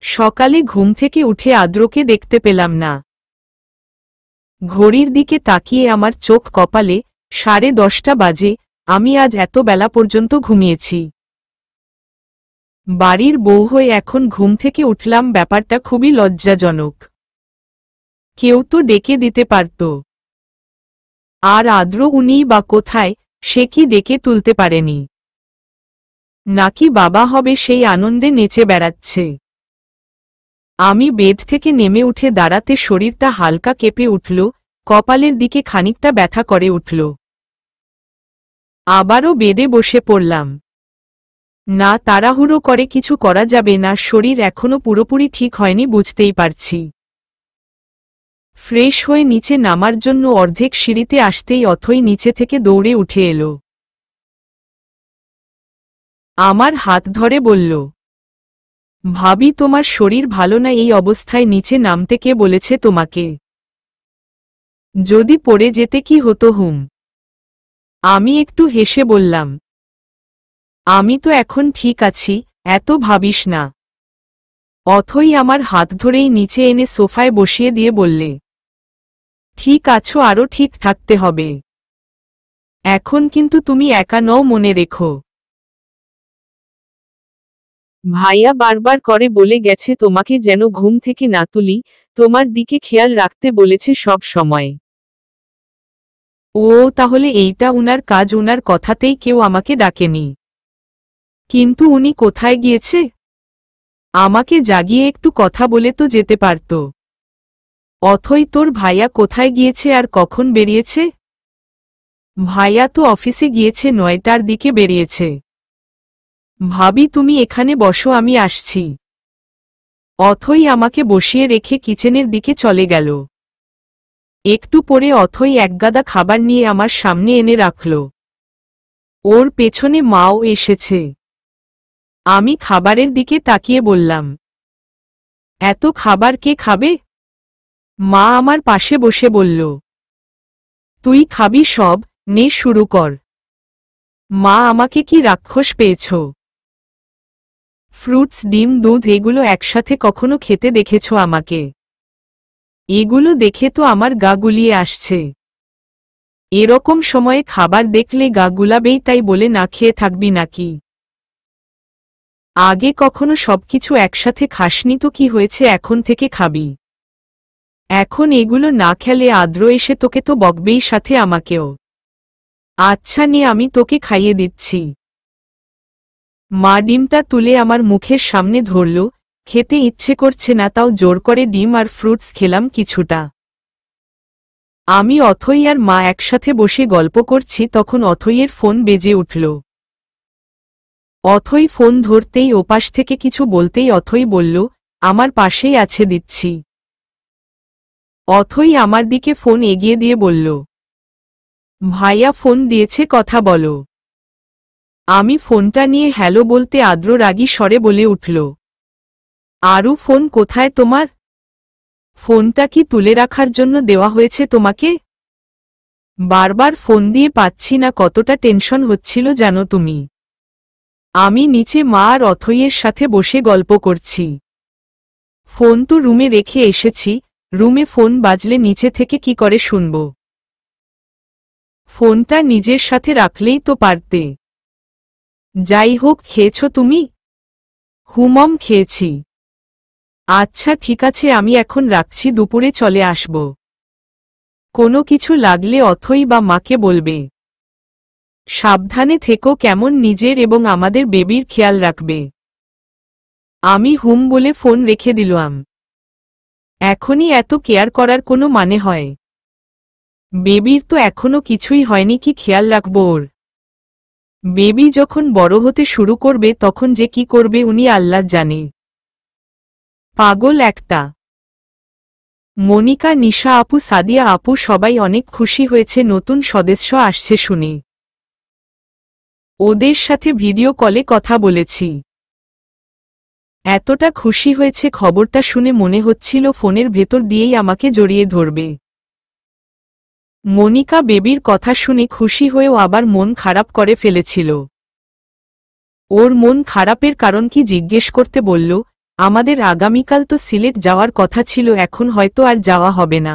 সকালে ঘুম থেকে উঠে আদ্রকে দেখতে পেলাম না। ঘড়ির দিকে তাকিয়ে আমার চোখ কপালে, 10:30 বাজে। আমি আজ এত বেলা পর্যন্ত ঘুমিয়েছি। বাড়ির বউ হয়ে এখন ঘুম থেকে উঠলাম, ব্যাপারটা খুবই লজ্জাজনক। কেউ তো ডেকে দিতে পারত। আর আদ্র উনিই বা কোথায়, সে কি ডেকে তুলতে পারেনি? নাকি বাবা হবে সেই আনন্দে নেচে বেড়াচ্ছে? আমি বেড থেকে নেমে উঠে দাঁড়াতে শরীরটা হালকা কেঁপে উঠল, কপালের দিকে খানিকটা ব্যথা করে উঠল। আবারও বেডে বসে পড়লাম। না, তাড়াহুড়ো করে কিছু করা যাবে না, শরীর এখনো পুরোপুরি ঠিক হয়নি, বুঝতেই পারছি। ফ্রেশ হয়ে নিচে নামার জন্য অর্ধেক সিঁড়িতে আসতেই অথই নিচে থেকে দৌড়ে উঠে এলো। আমার হাত ধরে বলল, ভাবি তোমার শরীর ভালো না, এই অবস্থায় নিচে নামতে কে বলেছে তোমাকে? যদি পড়ে যেতে কি হতো? আমি একটু হেসে বললাম, আমি তো এখন ঠিক আছি, এত ভাবিস না। অথই আমার হাত ধরেই নিচে এনে সোফায় বসিয়ে দিয়ে বললে, ঠিক আছো, আরও ঠিক থাকতে হবে। এখন কিন্তু তুমি একা নও, মনে রেখো। ভাইয়া বারবার করে বলে গেছে তোমাকে যেন ঘুম থেকে না তুলি, তোমার দিকে খেয়াল রাখতে বলেছে সব সময়। ও, তাহলে এইটা উনার কাজ, উনার কথাতেই কেউ আমাকে ডাকেনি। কিন্তু উনি কোথায় গিয়েছে? আমাকে জাগিয়ে একটু কথা বলে তো যেতে পারত। অথই, তোর ভাইয়া কোথায় গিয়েছে আর কখন বেরিয়েছে? ভাইয়া তো অফিসে গিয়েছে, 9টার দিকে বেরিয়েছে। ভাবি তুমি এখানে বসো, আমি আসছি। অথই আমাকে বসিয়ে রেখে কিচেনের দিকে চলে গেল। একটু পরে অথই একগাদা খাবার নিয়ে আমার সামনে এনে রাখল। ওর পেছনে মাও এসেছে। আমি খাবারের দিকে তাকিয়ে বললাম, এত খাবার কে খাবে? মা আমার পাশে বসে বলল, তুই খাবি সব, নে শুরু কর। মা আমাকে কি রাক্ষস পেয়েছ? ফ্রুটস, ডিম, দুধ এগুলো একসাথে কখনো খেতে দেখেছ আমাকে? এগুলো দেখে তো আমার গা গুলিয়ে আসছে। এরকম সময়ে খাবার দেখলে গা গুলাবেই, তাই বলে না খেয়ে থাকবি নাকি? আগে কখনো সবকিছু একসাথে খাসনি তো কি হয়েছে, এখন থেকে খাবি। এখন এগুলো না খেলে আদ্র এসে তোকে তো বকবেই, সাথে আমাকেও। আচ্ছা নে, আমি তোকে খাইয়ে দিচ্ছি। মা ডিমটা তুলে আমার মুখের সামনে ধরল। খেতে ইচ্ছে করছে না, তাও জোর করে ডিম আর ফ্রুটস খেলাম কিছুটা। আমি, অথই আর মা একসাথে বসে গল্প করছি, তখন অথইয়ের ফোন বেজে উঠল। অথই ফোন ধরতেই ওপাশ থেকে কিছু বলতেই অথই বলল, আমার পাশেই আছে, দিচ্ছি। অথই আমার দিকে ফোন এগিয়ে দিয়ে বলল, ভাইয়া ফোন দিয়েছে, কথা বলো। আমি ফোনটা নিয়ে হ্যালো বলতে আদ্র রাগী স্বরে বলে উঠল, আরু ফোন কোথায় তোমার? ফোনটা কি তুলে রাখার জন্য দেওয়া হয়েছে তোমাকে? বারবার ফোন দিয়ে পাচ্ছি না, কতটা টেনশন হচ্ছিল জানো তুমি? আমি নিচে মা আর অথইয়ের সাথে বসে গল্প করছি। ফোন তো রুমে রেখে এসেছি, রুমে ফোন বাজলে নিচে থেকে কি করে শুনব? ফোনটা নিজের সাথে রাখলেই তো পারতে। যাই হোক, খেয়েছ তুমি? হুমম, খেয়েছি। আচ্ছা ঠিক আছে, আমি এখন রাখছি, দুপুরে চলে আসব। কোনো কিছু লাগলে অথই বা মাকে বলবে। সাবধানে থেকো কেমন, নিজের এবং আমাদের বেবির খেয়াল রাখবে। আমি হুম বলে ফোন রেখে দিলাম। এখনই এত কেয়ার করার কোনো মানে হয়? বেবির তো এখনো কিছুই হয়নি, কি খেয়াল রাখব ওর? বেবি যখন বড় হতে শুরু করবে তখন যে কি করবে উনি আল্লাহ জানে। পাগল একটা। মনিকা, নিশা আপু, সাদিয়া আপু সবাই অনেক খুশি হয়েছে নতুন সদস্য আসছে শুনে। ওদের সাথে ভিডিও কলে কথা বলেছি। এতটা খুশি হয়েছে খবরটা শুনে মনে হচ্ছিল ফোনের ভেতর দিয়েই আমাকে জড়িয়ে ধরবে। মনিকা বেবির কথা শুনে খুশি হয়েও আবার মন খারাপ করে ফেলেছিল। ওর মন খারাপের কারণ কি জিজ্ঞেস করতে বলল, আমাদের আগামীকাল তো সিলেট যাওয়ার কথা ছিল, এখন হয়তো আর যাওয়া হবে না।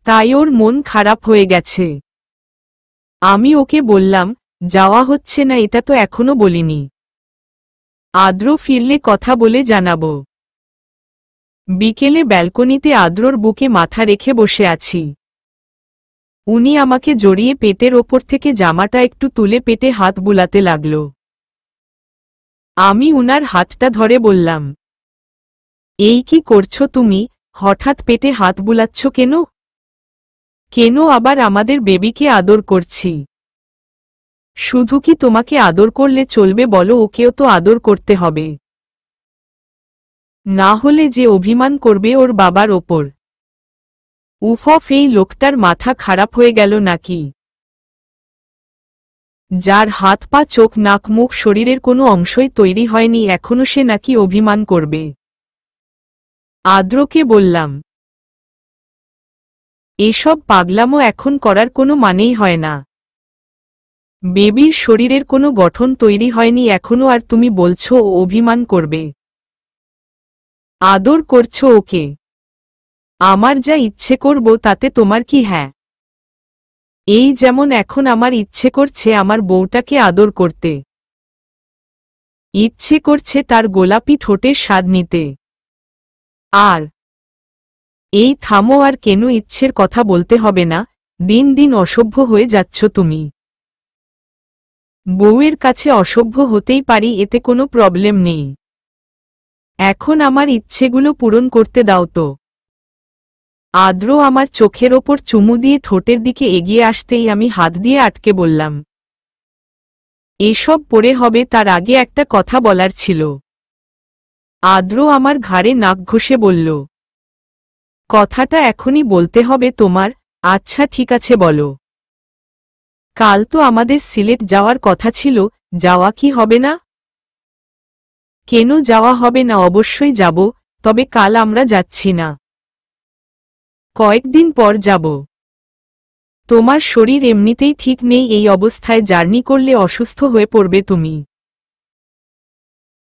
তাই ওর মন খারাপ হয়ে গেছে। আমি ওকে বললাম, যাওয়া হচ্ছে না এটা তো এখনো বলিনি। আদ্র ফিরলে কথা বলে জানাবো। বিকেলে ব্যালকনিতে আদ্রর বুকে মাথা রেখে বসে আছি। উনি আমাকে জড়িয়ে পেটের ওপর থেকে জামাটা একটু তুলে পেটে হাত বুলাতে লাগল। আমি উনার হাতটা ধরে বললাম, এই কি করছো তুমি, হঠাৎ পেটে হাত বুলাচ্ছ কেন? কেন আবার আমাদের বেবিকে আদর করছি। শুধু কি তোমাকে আদর করলে চলবে বলো, ওকেও তো আদর করতে হবে। না হলে যে অভিমান করবে ওর বাবার ওপর। উফ, এই লোকটার মাথা খারাপ হয়ে গেল নাকি? যার হাত পা চোখ নাক মুখ শরীরের কোনো অংশই তৈরি হয়নি এখনো সে নাকি অভিমান করবে। আদ্রকে বললাম, এসব পাগলামো এখন করার কোনো মানেই হয় না। বেবির শরীরের কোনো গঠন তৈরি হয়নি এখনো, আর তুমি বলছো ও অভিমান করবে। আদর করছো ওকে। আমার যা ইচ্ছে করব তাতে তোমার কি? হ্যাঁ, এই যেমন এখন আমার ইচ্ছে করছে আমার বউটাকে আদর করতে। ইচ্ছে করছে তার গোলাপি ঠোঁটের স্বাদ নিতে। আর এই থামো, আর কেন ইচ্ছের কথা বলতে হবে না, দিন দিন অসভ্য হয়ে যাচ্ছ তুমি। বউয়ের কাছে অসভ্য হতেই পারি, এতে কোনো প্রবলেম নেই। এখন আমার ইচ্ছেগুলো পূরণ করতে দাও তো। আদ্র আমার চোখের ওপর চুমু দিয়ে ঠোঁটের দিকে এগিয়ে আসতেই আমি হাত দিয়ে আটকে বললাম, এসব পরে হবে, তার আগে একটা কথা বলার ছিল। আদ্র আমার ঘাড়ে নাক ঘষে বলল, কথাটা এখনই বলতে হবে তোমার? আচ্ছা ঠিক আছে বলো। কাল তো আমাদের সিলেট যাওয়ার কথা ছিল, যাওয়া কি হবে না? কেন যাওয়া হবে না, অবশ্যই যাব, তবে কাল আমরা যাচ্ছি না, কয়েকদিন পর যাব। তোমার শরীর এমনিতেই ঠিক নেই, এই অবস্থায় জার্নি করলে অসুস্থ হয়ে পড়বে তুমি।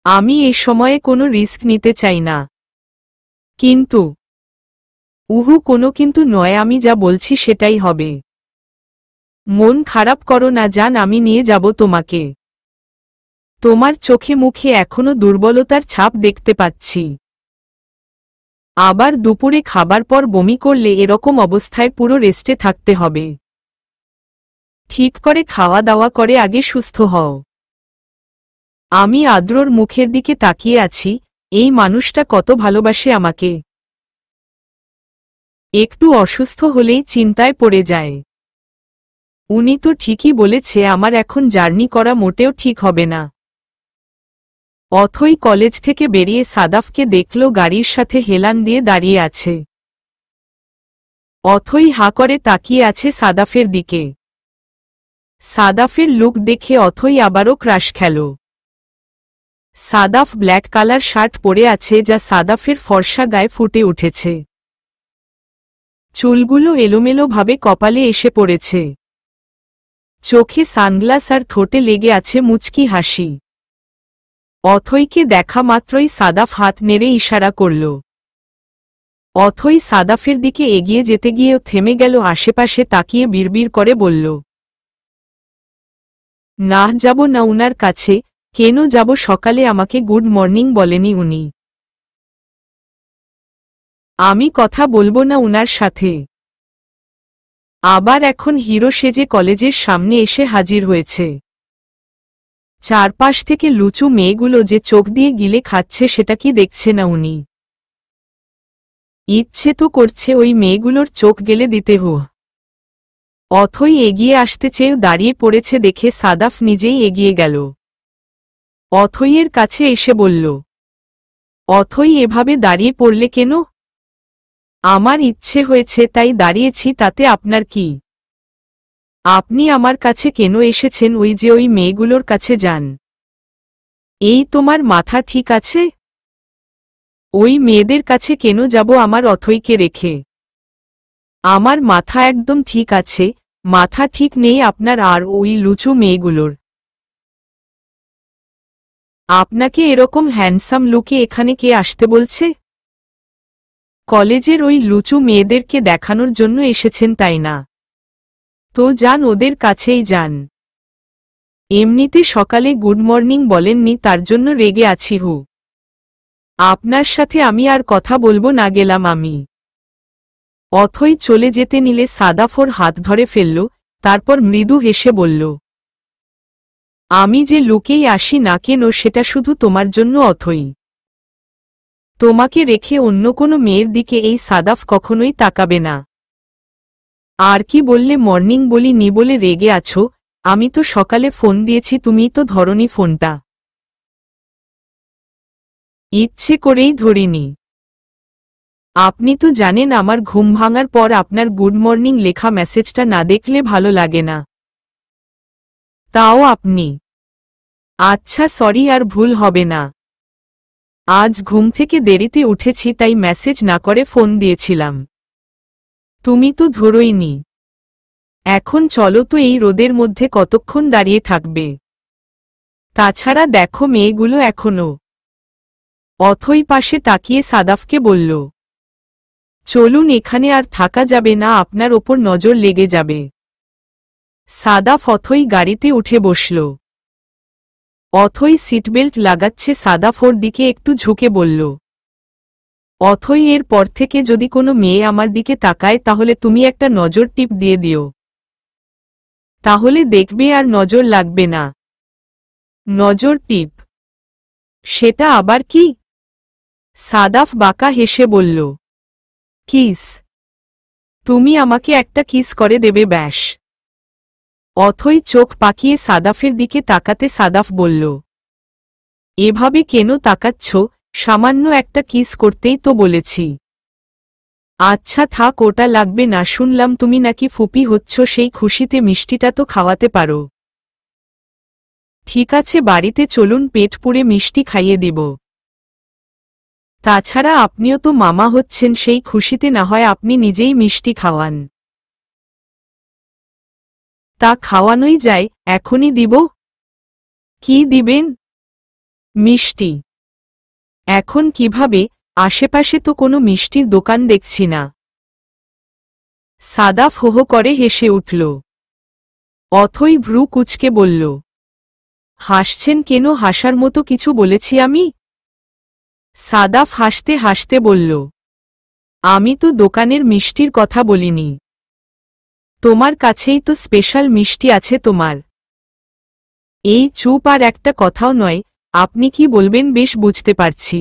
আমি এ সময়ে কোনো রিস্ক নিতে চাই না। কিন্তু কোনো কিন্তু নয়, আমি যা বলছি সেটাই হবে। মন খারাপ করো না জান, আমি নিয়ে যাব তোমাকে। তোমার চোখে মুখে এখনো দুর্বলতার ছাপ দেখতে পাচ্ছি। আবার দুপুরে খাবার পর বমি করলে এরকম অবস্থায় পুরো রেস্টে থাকতে হবে। ঠিক করে খাওয়া দাওয়া করে আগে সুস্থ হও। আমি আদ্রর মুখের দিকে তাকিয়ে আছি, এই মানুষটা কত ভালোবাসে আমাকে। একটু অসুস্থ হলেই চিন্তায় পড়ে যায়। উনি তো ঠিকই বলেছে, আমার এখন জার্নি করা মোটেও ঠিক হবে না। অথই কলেজ থেকে বেরিয়ে সাদাফকে দেখল গাড়ির সাথে হেলান দিয়ে দাঁড়িয়ে আছে। অথই হাঁ করে তাকিয়ে আছে সাদাফের দিকে। সাদাফের লুক দেখে অথই আবারও ক্রাশ খেল। সাদাফ ব্ল্যাক কালার শার্ট পরে আছে, যা সাদাফের ফর্সা গায়ে ফুটে উঠেছে। চুলগুলো এলোমেলোভাবে কপালে এসে পড়েছে। চোখে সানগ্লাস আর ঠোঁটে লেগে আছে মুচকি হাসি। অথইকে দেখা মাত্রই সাদাফ হাত নেড়ে ইশারা করল। অথই সাদাফের দিকে এগিয়ে যেতে গিয়েও থেমে গেল, আশেপাশে তাকিয়ে বিড়বিড় করে বলল, না যাব না উনার কাছে। কেন যাব? সকালে আমাকে গুড মর্নিং বলেনি উনি? আমি কথা বলবো না উনার সাথে? আবার এখন হিরো সেজে কলেজের সামনে এসে হাজির হয়েছে। চারপাশ থেকে লুচু মেয়েগুলো যে চোখ দিয়ে গিলে খাচ্ছে সেটা কি দেখছে না উনি? ইচ্ছে তো করছে ওই মেয়েগুলোর চোখ গেলে দিতে। অথই এগিয়ে আসতে চেয়েও দাঁড়িয়ে পড়েছে দেখে সাদাফ নিজেই এগিয়ে গেল। অথইয়ের কাছে এসে বলল, অথই এভাবে দাঁড়িয়ে পড়লে কেন? আমার ইচ্ছে হয়েছে তাই দাঁড়িয়েছি, তাতে আপনার কি? আপনি আমার কাছে কেন এসেছেন? ওই যে ওই মেয়েগুলোর কাছে যান। এই তোমার মাথা ঠিক আছে? ওই মেয়েদের কাছে কেন যাব আমার অথইকে রেখে? আমার মাথা একদম ঠিক আছে। মাথা ঠিক নেই আপনার আর ওই লুচু মেয়েগুলোর। আপনাকে এরকম হ্যান্ডসাম লুকে এখানে কে আসতে বলছে? কলেজের ওই লুচু মেয়েদেরকে দেখানোর জন্য এসেছেন তাই না? তো যান, ওদের কাছেই যান। এমনিতে সকালে গুড মর্নিং বলেননি, তার জন্য রেগে আছি। আপনার সাথে আমি আর কথা বলবো না, গেলাম আমি। অথই চলে যেতে নিলে সাদাফ ওর হাত ধরে ফেলল, তারপর মৃদু হেসে বলল, আমি যে লুকেই আসি না কেন সেটা শুধু তোমার জন্য অথই। তোমাকে রেখে অন্য কোনো মেয়ের দিকে এই সাদাফ কখনোই তাকাবে না। আর কি বললে? মর্নিং বলি নি বলে রেগে আছো? আমি তো সকালে ফোন দিয়েছি, তুমিই তো ধরনি ফোনটা। ইচ্ছে করেই ধরিনি। আপনি তো জানেন আমার ঘুম ভাঙার পর আপনার গুড মর্নিং লেখা মেসেজটা না দেখলে ভালো লাগে না। তাও আপনি। আচ্ছা সরি, আর ভুল হবে না। আজ ঘুম থেকে দেরিতে উঠেছি তাই মেসেজ না করে ফোন দিয়েছিলাম। তুমি তো ধরোইনি। এখন চলো তো, এই রোদের মধ্যে কতক্ষণ দাঁড়িয়ে থাকবে? তাছাড়া দেখো মেয়েগুলো এখনো। অথই পাশে তাকিয়ে সাদাফকে বলল, চলুন, এখানে আর থাকা যাবে না, আপনার ওপর নজর লেগে যাবে। সাদাফ অথই গাড়িতে উঠে বসল। অথই সিটবেল্ট লাগাচ্ছে, সাদাফ ওর দিকে একটু ঝুঁকে বলল, অথই, এর পর থেকে যদি কোনো মেয়ে আমার দিকে তাকায় তাহলে তুমি একটা নজর টিপ দিয়ে দিও। তাহলে দেখবে আর নজর লাগবে না। নজর টিপ? সেটা আবার কি? সাদাফ বাঁকা হেসে বলল, কিস। তুমি আমাকে একটা কিস করে দেবে ব্যাস। অথই চোখ পাকিয়ে সাদাফের দিকে তাকাতে সাদাফ বলল, এভাবে কেন তাকাচ্ছ? সামান্য একটা কিস করতেই তো বলেছি। আচ্ছা থাক, ওটা লাগবে না। শুনলাম তুমি নাকি ফুপি হচ্ছ, সেই খুশিতে মিষ্টিটা তো খাওয়াতে পারো। ঠিক আছে, বাড়িতে চলুন, পেট পুড়ে মিষ্টি খাইয়ে দিব। তাছাড়া আপনিও তো মামা হচ্ছেন, সেই খুশিতে না হয় আপনি নিজেই মিষ্টি খাওয়ান। তা খাওয়ানোই যায়, এখনই দিব। কি দিবেন? মিষ্টি। এখন কিভাবে? আশেপাশে তো কোনো মিষ্টির দোকান দেখছি না। সাদাফ হো হো করে হেসে উঠল। অথই ভ্রু কুঁচকে বলল, হাসছেন কেন? হাসার মতো কিছু বলেছি আমি? সাদাফ হাসতে হাসতে বলল, আমি তো দোকানের মিষ্টির কথা বলিনি। তোমার কাছেই তো স্পেশাল মিষ্টি আছে তোমার। এই চুপ, আর একটা কথাও নয়। আপনি কি বলবেন বেশ বুঝতে পারছি।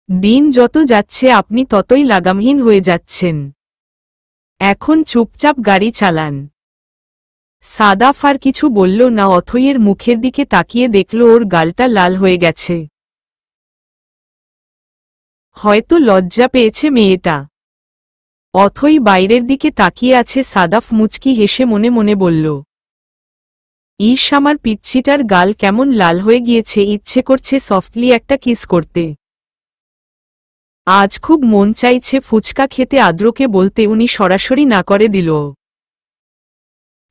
দিন যত যাচ্ছে আপনি ততই লাগামহীন হয়ে যাচ্ছেন। এখন চুপচাপ গাড়ি চালান। সাদাফ আর কিছু বলল না। অথইয়ের মুখের দিকে তাকিয়ে দেখল ওর গালটা লাল হয়ে গেছে। হয়তো লজ্জা পেয়েছে মেয়েটা। অথই বাইরের দিকে তাকিয়ে আছে। সাদাফ মুচকি হেসে মনে মনে বলল, ইস, আমার পিচ্ছিটার গাল কেমন লাল হয়ে গিয়েছে, ইচ্ছে করছে সফটলি একটা কিস করতে। আজ খুব মন চাইছে ফুচকা খেতে। আদ্রকে বলতে উনি সরাসরি না করে দিল।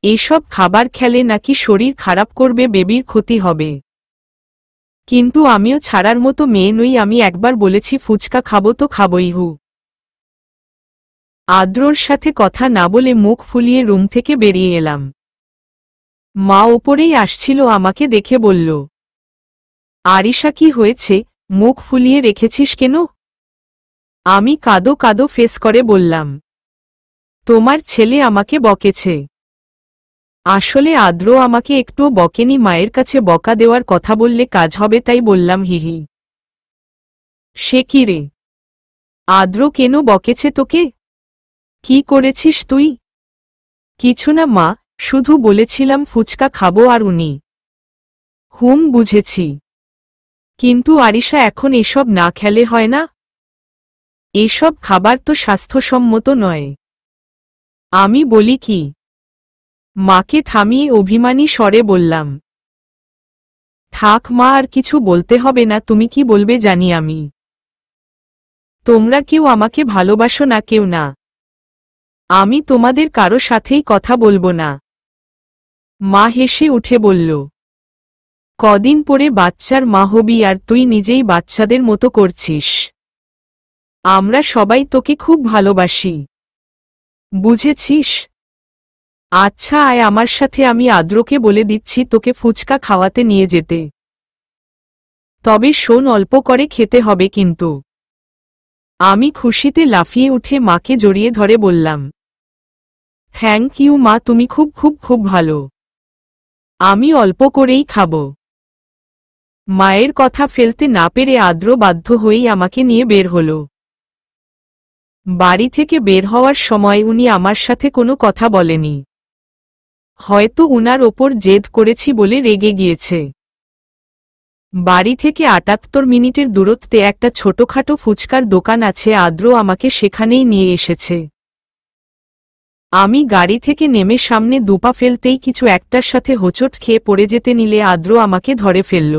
এসব খাবার খেলে নাকি শরীর খারাপ করবে, বেবির ক্ষতি হবে। কিন্তু আমিও ছাড়ার মতো মেয়ে নই। আমি একবার বলেছি ফুচকা খাবো তো খাবই। আদ্রর সাথে কথা না বলে মুখ ফুলিয়ে রুম থেকে বেরিয়ে এলাম। মা ওপরেই আসছিল, আমাকে দেখে বলল, আরিশা, কি হয়েছে? মুখ ফুলিয়ে রেখেছিস কেন? আমি কাঁদো কাঁদো ফেস করে বললাম, তোমার ছেলে আমাকে বকেছে। আসলে আদ্র আমাকে একটুও বকেনি, মায়ের কাছে বকা দেওয়ার কথা বললে কাজ হবে তাই বললাম। হিহি। সে কি রে? আদ্র কেন বকেছে তোকে? কি করেছিস তুই? কিছু না মা, শুধু বলেছিলাম ফুচকা খাবো আর উনি। বুঝেছি। কিন্তু আরিশা, এখন এসব না খেলে হয় না। এসব খাবার তো স্বাস্থ্যসম্মত নয়। আমি বলি কি? মাকে থামিয়ে অভিমানী স্বরে বললাম, থাক মা, আর কিছু বলতে হবে না। তুমি কি বলবে জানি আমি। তোমরা কেউ আমাকে ভালোবাসো না, কেউ না। আমি তোমাদের কারো সাথেই কথা বলবো না। মা হেসে উঠে বলল, কদিন পরে বাচ্চার মা হবি আর তুই নিজেই বাচ্চাদের মতো করছিস। আমরা সবাই তোকে খুব ভালোবাসি, বুঝেছিস? আচ্ছা আয় আমার সাথে, আমি আদ্রকে বলে দিচ্ছি তোকে ফুচকা খাওয়াতে নিয়ে যেতে। তবে শোন, অল্প করে খেতে হবে কিন্তু। আমি খুশিতে লাফিয়ে উঠে মাকে জড়িয়ে ধরে বললাম, থ্যাংক ইউ মা, তুমি খুব খুব খুব ভালো। আমি অল্প করেই খাব। মায়ের কথা ফেলতে না পেরে আদ্র বাধ্য হয়েই আমাকে নিয়ে বের হল। বাড়ি থেকে বের হওয়ার সময় উনি আমার সাথে কোনো কথা বলেনি। হয়তো উনার ওপর জেদ করেছি বলে রেগে গিয়েছে। বাড়ি থেকে ৭৮ মিনিটের দূরত্বে একটা ছোটখাটো ফুচকার দোকান আছে, আদ্র আমাকে সেখানেই নিয়ে এসেছে। আমি গাড়ি থেকে নেমে সামনে দুপা ফেলতেই কিছু একটার সাথে হোঁচট খেয়ে পড়ে যেতে নিলে আদ্র আমাকে ধরে ফেলল।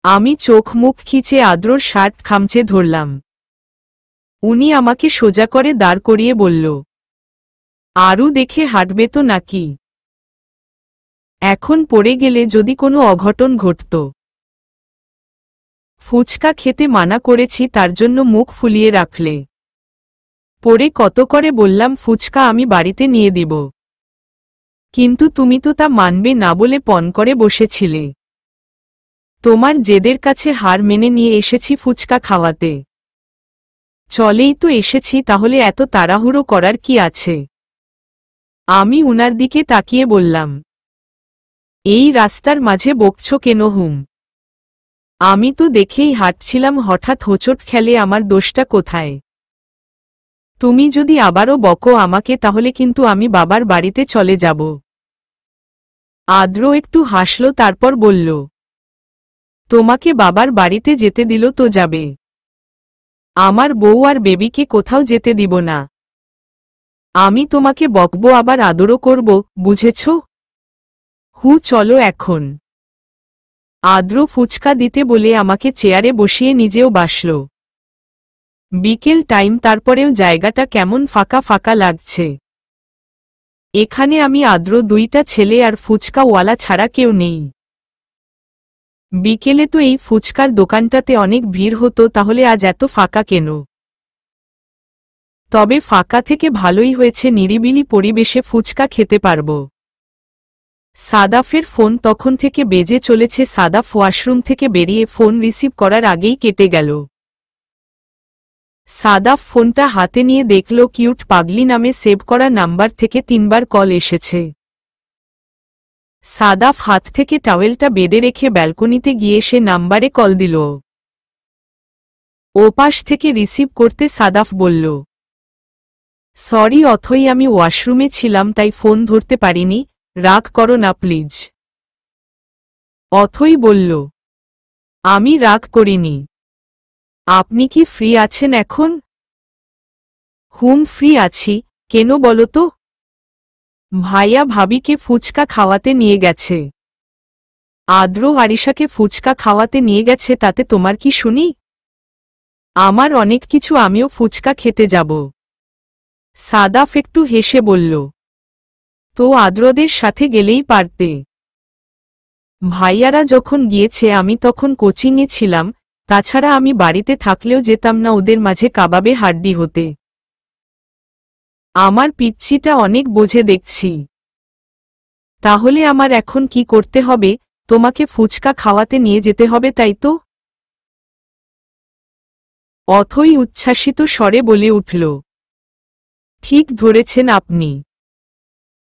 আমি চোখ মুখ খিচে আদ্রর শার্ট খামচে ধরলাম। উনি আমাকে সোজা করে দাঁড় করিয়ে বলল, আরু দেখে হাঁটবে তো নাকি? এখন পড়ে গেলে যদি কোনো অঘটন ঘটত। ফুচকা খেতে মানা করেছি, তার জন্য মুখ ফুলিয়ে রাখলে। পরে কত করে বললাম ফুচকা আমি বাড়িতে নিয়ে দিব, কিন্তু তুমি তো তা মানবে না বলে পণ করে বসেছিলে। তোমার জেদের কাছে হার মেনে নিয়ে এসেছি ফুচকা খাওয়াতে। চলেই তো এসেছি, তাহলে এত তাড়াহুড়ো করার কি আছে? আমি উনার দিকে তাকিয়ে বললাম, এই রাস্তার মাঝে বকছ কেন হুম? আমি তো দেখেই হাঁটছিলাম, হঠাৎ হোঁচট খেলে আমার দোষটা কোথায়? তুমি যদি আবারও বকো আমাকে, তাহলে কিন্তু আমি বাবার বাড়িতে চলে যাব। আদ্র একটু হাসল, তারপর বলল, তোমাকে বাবার বাড়িতে যেতে দিল তো যাবে, আমার বউ আর বেবিকে কোথাও যেতে দিব না। আমি তোমাকে বকবো আবার আদরও করব, বুঝেছ? চলো এখন। আদ্র ফুচকা দিতে বলে আমাকে চেয়ারে বসিয়ে নিজেও বাসল। বিকেল টাইম, তারপরেও জায়গাটা কেমন ফাঁকা ফাঁকা লাগছে। এখানে আমি আদ্র, দুইটা ছেলে আর ফুচকাওয়ালা ছাড়া কেউ নেই। বিকেলে তো এই ফুচকার দোকানটাতে অনেক ভিড় হতো, তাহলে আজ এত ফাঁকা কেন? তবে ফাঁকা থেকে ভালোই হয়েছে, নিরিবিলি পরিবেশে ফুচকা খেতে পারব। সাদাফের ফোন তখন থেকে বেজে চলেছে। সাদাফ ওয়াশরুম থেকে বেরিয়ে ফোন রিসিভ করার আগেই কেটে গেল। সাদাফ ফোনটা হাতে নিয়ে দেখল কিউট পাগলি নামে সেভ করা নাম্বার থেকে ৩বার কল এসেছে। সাদাফ হাত থেকে টাওয়েলটা বেডে রেখে ব্যালকনিতে গিয়ে সে নাম্বারে কল দিল। ওপাশ থেকে রিসিভ করতে সাদাফ বলল, সরি অথই, আমি ওয়াশরুমে ছিলাম তাই ফোন ধরতে পারিনি, রাগ করো না প্লিজ। অথই বলল, আমি রাগ করিনি। আপনি কি ফ্রি আছেন এখন? ফ্রি আছি, কেন বলো তো? ভাইয়া ভাবিকে ফুচকা খাওয়াতে নিয়ে গেছে। আদ্র আরিশাকে ফুচকা খাওয়াতে নিয়ে গেছে, তাতে তোমার কি শুনি? আমার অনেক কিছু, আমিও ফুচকা খেতে যাব। সাদাফ একটু হেসে বলল, তো আদ্রদের সাথে গেলেই পারতে। ভাইয়ারা যখন গিয়েছে আমি তখন কোচিংয়ে ছিলাম, তাছাড়া আমি বাড়িতে থাকলেও যেতাম না ওদের মাঝে কাবাবে হাড্ডি হতে। আমার পিচ্ছিটা অনেক বোঝে দেখছি। তাহলে আমার এখন কি করতে হবে? তোমাকে ফুচকা খাওয়াতে নিয়ে যেতে হবে, তাই তো? অথই উচ্ছ্বাসিত স্বরে বলে উঠল, ঠিক ধরেছেন আপনি।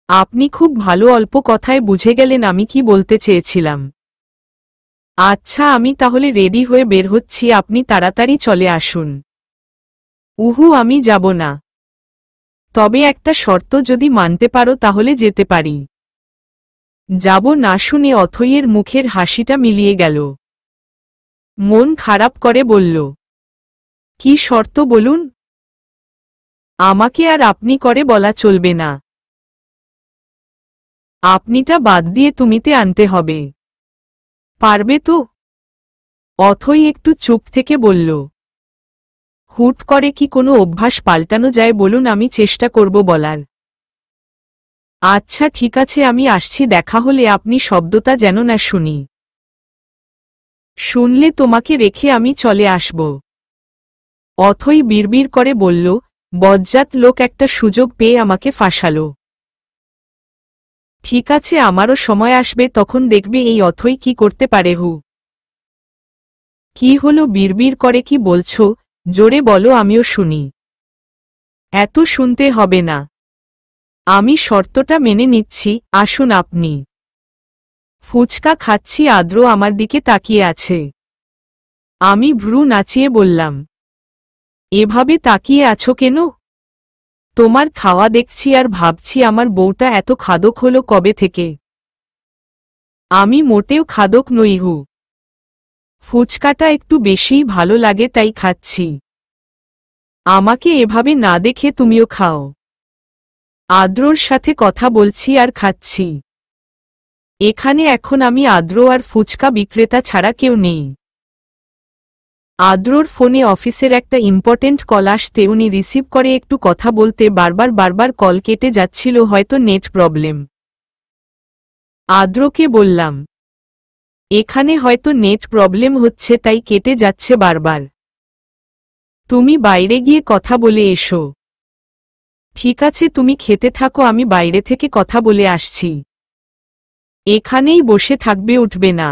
আপনি খুব ভালো, অল্প কথায় বুঝে গেলেন আমি কি বলতে চেয়েছিলাম। আচ্ছা, আমি তাহলে রেডি হয়ে বের হচ্ছি, আপনি তাড়াতাড়ি চলে আসুন। আমি যাব না। তবে একটা শর্ত যদি মানতে পারো তাহলে যেতে পারি। যাব না শুনে অথইয়ের মুখের হাসিটা মিলিয়ে গেল। মন খারাপ করে বলল, কি শর্ত বলুন? আমাকে আর আপনি করে বলা চলবে না। আপনিটা বাদ দিয়ে তুমিতে আনতে হবে। পারবে তো? অথই একটু চুপ থেকে বলল, হুট করে কি কোনো অভ্যাস পাল্টানো যায় বলুন? আমি চেষ্টা করব বলার। আচ্ছা ঠিক আছে, আমি আসছি, দেখা হলে আপনি শব্দটা যেন না শুনি। শুনলে তোমাকে রেখে আমি চলে আসব। অথই বিড়বিড় করে বলল, বজ্জাত লোক একটা সুযোগ পেয়ে আমাকে ফাঁসালো। ঠিক আছে, আমারও সময় আসবে, তখন দেখবে এই অথই কি করতে পারে। কি হলো, বিড়বিড় করে কি বলছো? জোরে বলো, আমিও শুনি। এত শুনতে হবে না, আমি শর্তটা মেনে নিচ্ছি, আসুন আপনি। ফুচকা খাচ্ছি, আদ্র আমার দিকে তাকিয়ে আছে। আমি ভ্রু নাচিয়ে বললাম, এভাবে তাকিয়ে আছো কেন? তোমার খাওয়া দেখছি আর ভাবছি আমার বউটা এত খাদক হলো কবে থেকে। আমি মোটেও খাদক নই। ফুচকাটা একটু বেশিই ভালো লাগে তাই খাচ্ছি। আমাকে এভাবে না দেখে তুমিও খাও। আদ্রর সাথে কথা বলছি আর খাচ্ছি। এখানে এখন আমি আদ্র আর ফুচকা বিক্রেতা ছাড়া কেউ নেই। আদ্রর ফোনে অফিসের একটা ইম্পর্টেন্ট কল আসতে উনি রিসিভ করে একটু কথা বলতে বারবার কল কেটে যাচ্ছিল, হয়তো নেট প্রবলেম। আদ্রকে বললাম, এখানে হয়তো নেট প্রবলেম হচ্ছে তাই কেটে যাচ্ছে বারবার। তুমি বাইরে গিয়ে কথা বলে এসো। ঠিক আছে, তুমি খেতে থাকো, আমি বাইরে থেকে কথা বলে আসছি। এখানেই বসে থাকবে, উঠবে না।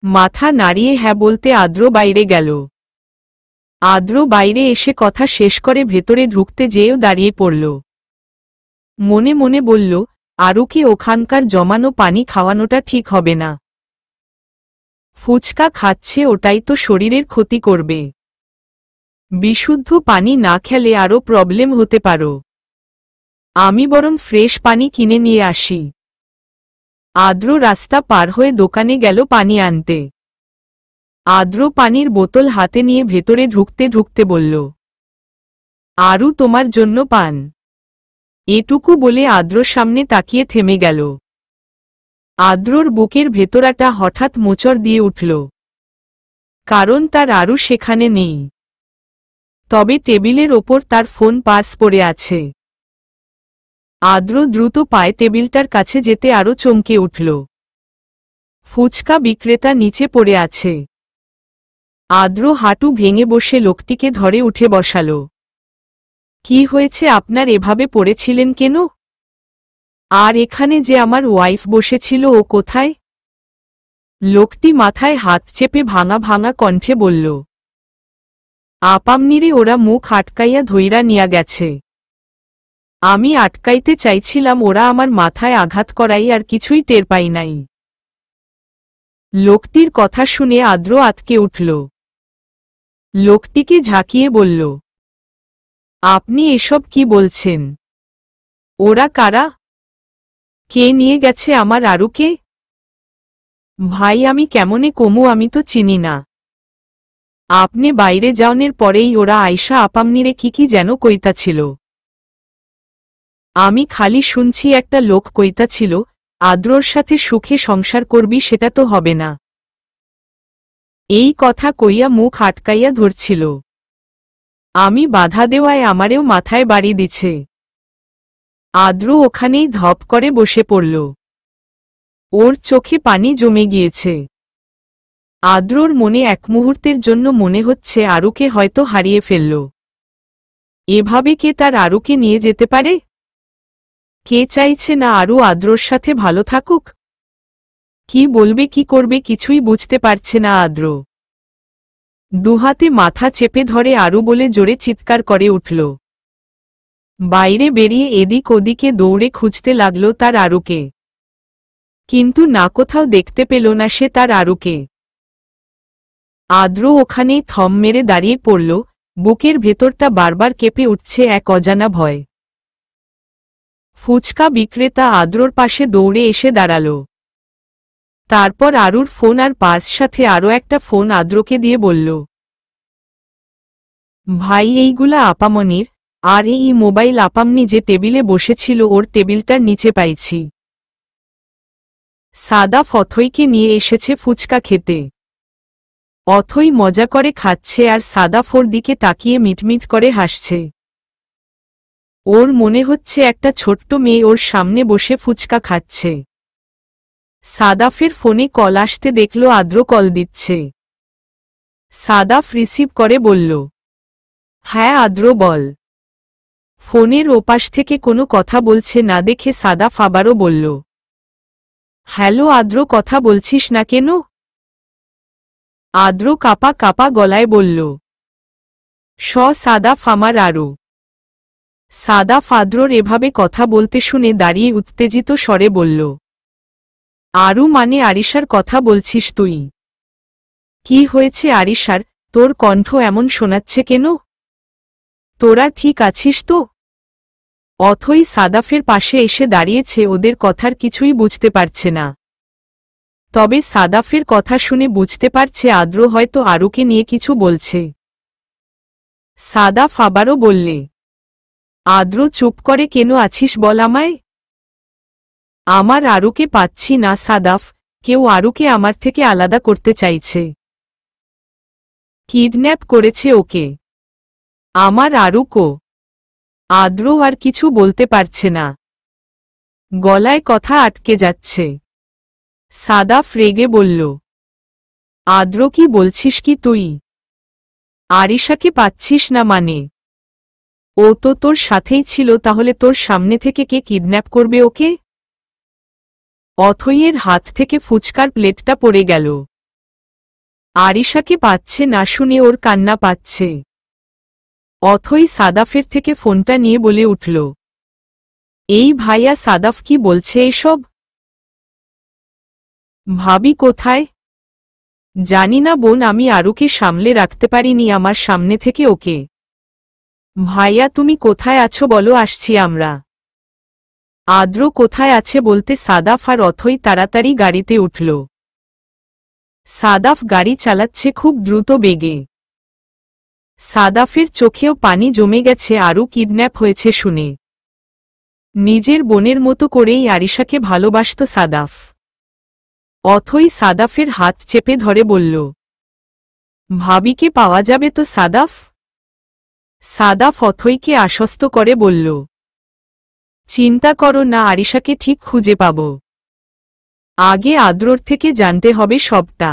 মাথা নাড়িয়ে হ্যাঁ বলতে আদ্র বাইরে গেল। আদ্র বাইরে এসে কথা শেষ করে ভেতরে ঢুকতে যেয়েও দাঁড়িয়ে পড়ল। মনে মনে বলল, আরুকে ওখানকার জমানো পানি খাওয়ানোটা ঠিক হবে না। ফুচকা খাচ্ছে, ওটাই তো শরীরের ক্ষতি করবে। বিশুদ্ধ পানি না খেলে আরও প্রবলেম হতে পারো। আমি বরং ফ্রেশ পানি কিনে নিয়ে আসি। আদ্র রাস্তা পার হয়ে দোকানে গেল পানি আনতে। আদ্র পানির বোতল হাতে নিয়ে ভেতরে ঢুকতে ঢুকতে বলল, আরু তোমার জন্য পান। এটুকু বলে আদ্রর সামনে তাকিয়ে থেমে গেল। আদ্রর বুকের ভেতরাটা হঠাৎ মোচড় দিয়ে উঠল, কারণ তার আরু সেখানে নেই। তবে টেবিলের ওপর তার ফোন পার্স পড়ে আছে। আদ্র দ্রুত পায়ে টেবিলটার কাছে যেতে আরও চমকে উঠল। ফুচকা বিক্রেতা নিচে পড়ে আছে। আদ্র হাঁটু ভেঙে বসে লোকটিকে ধরে উঠে বসাল। কি হয়েছে আপনার, এভাবে পড়েছিলেন কেন? আর এখানে যে আমার ওয়াইফ বসেছিল, ও কোথায়? লোকটি মাথায় হাত চেপে ভাঙা ভাঙা কণ্ঠে বলল, আপামনিরে ওরা মুখ আটকাইয়া ধইরা নিয়া গেছে। আমি আটকাইতে চাইছিলাম, ওরা আমার মাথায় আঘাত করাই আর কিছুই টের পাই নাই। লোকটির কথা শুনে আদ্র আতকে উঠল। লোকটিকে ঝাঁকিয়ে বলল, আপনি এসব কি বলছেন? ওরা কারা? কে নিয়ে গেছে আমার আরুকে? ভাই আমি কেমনে কমু, আমি তো চিনি না। আপনি বাইরে যাওনের পরেই ওরা আয়শা আপামনিরে কি যেন কইতাছিল। আমি খালি শুনছি একটা লোক কইতাছিল, আদ্রর সাথে সুখে সংসার করবি, সেটা তো হবে না। এই কথা কইয়া মুখ আটকাইয়া ধরছিল। আমি বাধা দেওয়ায় আমারেও মাথায় বাড়ি দিছে। আদ্র ওখানেই ধপ করে বসে পড়ল। ওর চোখে পানি জমে গিয়েছে। আদ্রর মনে এক মুহূর্তের জন্য মনে হচ্ছে আরুকে হয়তো হারিয়ে ফেলল। এভাবে কে তার আরুকে নিয়ে যেতে পারে? কে চাইছে না আরু আদ্রর সাথে ভালো থাকুক? কি বলবে কি করবে কিছুই বুঝতে পারছে না আদ্র। দুহাতে মাথা চেপে ধরে আরু বলে জোরে চিৎকার করে উঠল। বাইরে বেরিয়ে এদিক ওদিকে দৌড়ে খুঁজতে লাগল তার আরুকে। কিন্তু না, কোথাও দেখতে পেল না সে তার আরুকে। আদ্র ওখানেই থম মেরে দাঁড়িয়ে পড়ল, বুকের ভেতরটা বারবার কেঁপে উঠছে এক অজানা ভয়। ফুচকা বিক্রেতা আদ্রর পাশে দৌড়ে এসে দাঁড়াল। তারপর আরুর ফোন আর পার্স সাথে আরও একটা ফোন আদ্রকে দিয়ে বলল, ভাই এইগুলা আপামনির, আর এই মোবাইল আপামনি যে টেবিলে বসেছিল ওর টেবিলটার নিচে পাইছি। সাদাফ অথইকে নিয়ে এসেছে ফুচকা খেতে। অথই মজা করে খাচ্ছে আর সাদাফ ওর দিকে তাকিয়ে মিটমিট করে হাসছে। ওর মনে হচ্ছে একটা ছোট্ট মেয়ে ওর সামনে বসে ফুচকা খাচ্ছে। সাদাফের ফোনে কল আসতে দেখল আদ্র কল দিচ্ছে। সাদাফ রিসিভ করে বলল, হ্যাঁ আদ্র বল। ফোনের ওপাশ থেকে কোনো কথা বলছে না দেখে সাদাফ আবারও বলল, হ্যালো আদ্র, কথা বলছিস না কেন? আদ্র কাপা কাপা গলায় বলল, সাদাফ আমার আরও। সাদাফ আদ্রর এভাবে কথা বলতে শুনে দাঁড়িয়ে উত্তেজিত স্বরে বলল, আরু মানে আরিশার কথা বলছিস তুই? কি হয়েছে আরিশার, তোর কণ্ঠ এমন শোনাচ্ছে কেন? তোরা ঠিক আছিস তো? অথই সাদাফের পাশে এসে দাঁড়িয়েছে, ওদের কথার কিছুই বুঝতে পারছে না। তবে সাদাফের কথা শুনে বুঝতে পারছে আদ্র হয়তো আরুকে নিয়ে কিছু বলছে। সাদাফ আবারও বললে, আদ্র চুপ করে কেন আছিস বল আমায়। আমার আরুকে পাচ্ছি না সাদাফ, কেউ আরুকে আমার থেকে আলাদা করতে চাইছে। কিডন্যাপ করেছে ওকে। আমার আরুকো। আদ্র আর কিছু বলতে পারছে না, গলায় কথা আটকে যাচ্ছে। সাদাফ রেগে বলল, আদ্র কি বলছিস কি তুই? আরিশাকে পাচ্ছিস না মানে? ও তো তোর সাথেই ছিল, তাহলে তোর সামনে থেকে কে কিডন্যাপ করবে ওকে? অথইয়ের হাত থেকে ফুচকার প্লেটটা পড়ে গেল। আরিশাকে পাচ্ছে না শুনে ওর কান্না পাচ্ছে। অথই সাদাফের থেকে ফোনটা নিয়ে বলে উঠল, এই ভাইয়া সাদাফ কি বলছে এসব? ভাবি কোথায়? জানি না বোন, আমি আরুকে সামলে রাখতে পারিনি আমার সামনে থেকে ওকে। ভাইয়া তুমি কোথায় আছো বলো, আসছি আমরা। আদ্র কোথায় আছে বলতে সাদাফ আর অথই তাড়াতাড়ি গাড়িতে উঠল। সাদাফ গাড়ি চালাচ্ছে খুব দ্রুত বেগে। সাদাফের চোখেও পানি জমে গেছে আরু কিডন্যাপ হয়েছে শুনে। নিজের বোনের মতো করেই আরিশাকে ভালোবাসত সাদাফ। অথই সাদাফের হাত চেপে ধরে বলল, ভাবিকে পাওয়া যাবে তো সাদাফ? সাদাফ অথইকে আশ্বস্ত করে বলল, চিন্তা করো না, আরিশাকে ঠিক খুঁজে পাব। আগে আদ্রর থেকে জানতে হবে সবটা।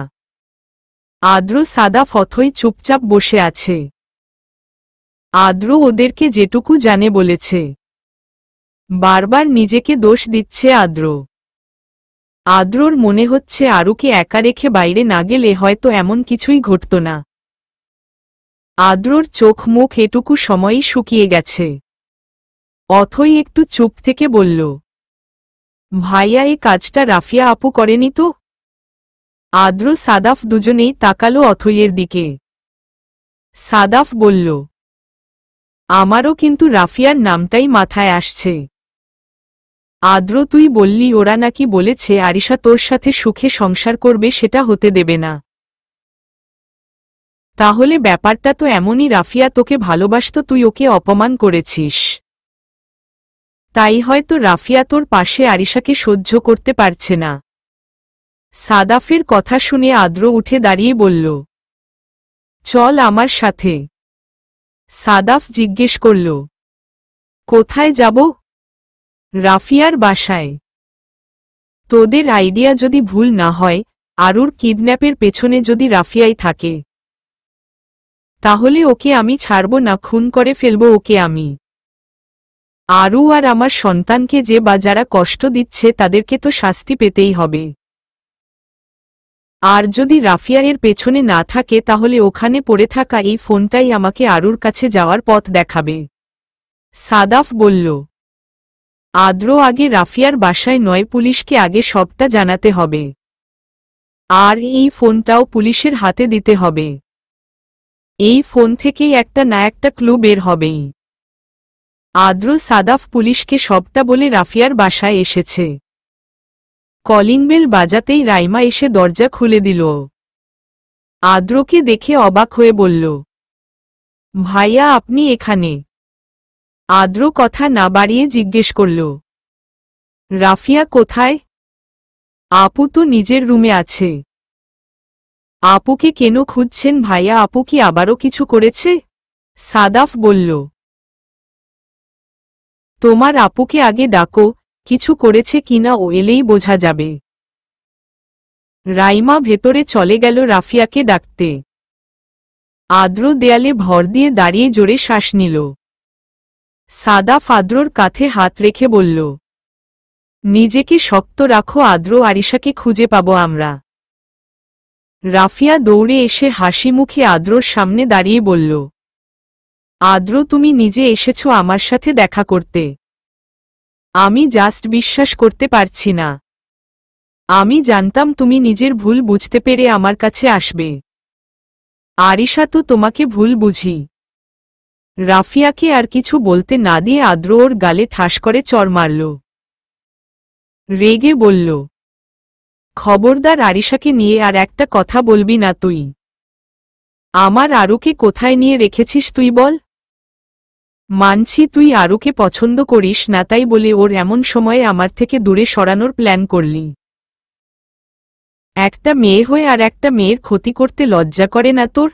আদ্র সাদাফ অথই চুপচাপ বসে আছে। আদ্র ওদেরকে যেটুকু জানে বলেছে। বারবার নিজেকে দোষ দিচ্ছে আদ্র। আদ্রর মনে হচ্ছে আরুকে একা রেখে বাইরে না গেলে হয়তো এমন কিছুই ঘটত না। আদ্রর চোখ মুখ এটুকু সময়ই শুকিয়ে গেছে। অথই একটু চুপ থেকে বলল, ভাইয়া এই কাজটা রাফিয়া আপু করেনি তো? আদ্র সাদাফ দুজনেই তাকালো অথইয়ের দিকে। সাদাফ বলল, আমারও কিন্তু রাফিয়ার নামটাই মাথায় আসছে। আদ্র তুই বললি ওরা নাকি বলেছে আরিশা তোর সাথে সুখে সংসার করবে, সেটা হতে দেবে না। তাহলে ব্যাপারটা তো এমনই, রাফিয়া তোকে ভালোবাসত, তুই ওকে অপমান করেছিস। তাই হয়তো রাফিয়া তোর পাশে আরিশাকে সহ্য করতে পারছে না। সাদাফের কথা শুনে আদ্র উঠে দাঁড়িয়ে বলল, চল আমার সাথে। সাদাফ জিজ্ঞেস করল, কোথায় যাব? রাফিয়ার বাসায়। তোদের আইডিয়া যদি ভুল না হয়, আরুর কিডন্যাপের পেছনে যদি রাফিয়াই থাকে, তাহলে ওকে আমি ছাড়ব না, খুন করে ফেলব ওকে আমি। আরু আর আমার সন্তানকে যে বা যারা কষ্ট দিচ্ছে তাদেরকে তো শাস্তি পেতেই হবে। আর যদি রাফিয়া এর পেছনে না থাকে তাহলে ওখানে পড়ে থাকা এই ফোনটাই আমাকে আরুর কাছে যাওয়ার পথ দেখাবে। সাদাফ বলল, আদ্র আগে রাফিয়ার বাসায় নয়, পুলিশকে আগে সবটা জানাতে হবে। আর এই ফোনটাও পুলিশের হাতে দিতে হবে। এই ফোন থেকেই একটা না একটা ক্লু বের হবেই। আদ্র সাদাফ পুলিশকে সবটা বলে রাফিয়ার বাসায় এসেছে। কলিং বেল বাজাতেই রাইমা এসে দরজা খুলে দিল। আদ্রকে দেখে অবাক হয়ে বলল, ভাইয়া আপনি এখানে? আদ্র কথা না বাড়িয়ে জিজ্ঞেস করল, রাফিয়া কোথায়? আপু তো নিজের রুমে আছে। আপুকে কেন খুঁজছেন ভাইয়া, আপু কি আবারও কিছু করেছে? সাদাফ বলল, তোমার আপুকে আগে ডাকো, কিছু করেছে কিনা ও এলেই বোঝা যাবে। রাইমা ভেতরে চলে গেল রাফিয়াকে ডাকতে। আদ্র দেয়ালে ভর দিয়ে দাঁড়িয়ে জোরে শ্বাস নিল। সাদাফ আদ্রর কাঁধে হাত রেখে বলল, নিজেকে শক্ত রাখো আদ্র, আরিশাকে খুঁজে পাবো আমরা। রাফিয়া দৌড়ে এসে হাসি মুখে আদ্রর সামনে দাঁড়িয়ে বলল, আদ্র তুমি নিজে এসেছো আমার সাথে দেখা করতে। আমি জাস্ট বিশ্বাস করতে পারছি না। আমি জানতাম তুমি নিজের ভুল বুঝতে পেরে আমার কাছে আসবে। আরিশা তো তোমাকে ভুল বুঝি। রাফিয়াকে আর কিছু বলতে না দিয়ে আদ্র ওর গালে ঠাস করে চড় মারল। রেগে বলল, খবরদার আরিশাকে নিয়ে আর একটা কথা বলবি না তুই। আমার আরুকে কোথায় নিয়ে রেখেছিস তুই বল। মানছি তুই আরুকে পছন্দ করিস না, তাই বলে ওর এমন সময়ে আমার থেকে দূরে সরানোর প্ল্যান করলি। একটা মেয়ে হয়ে আর একটা মেয়ের ক্ষতি করতে লজ্জা করে না তোর?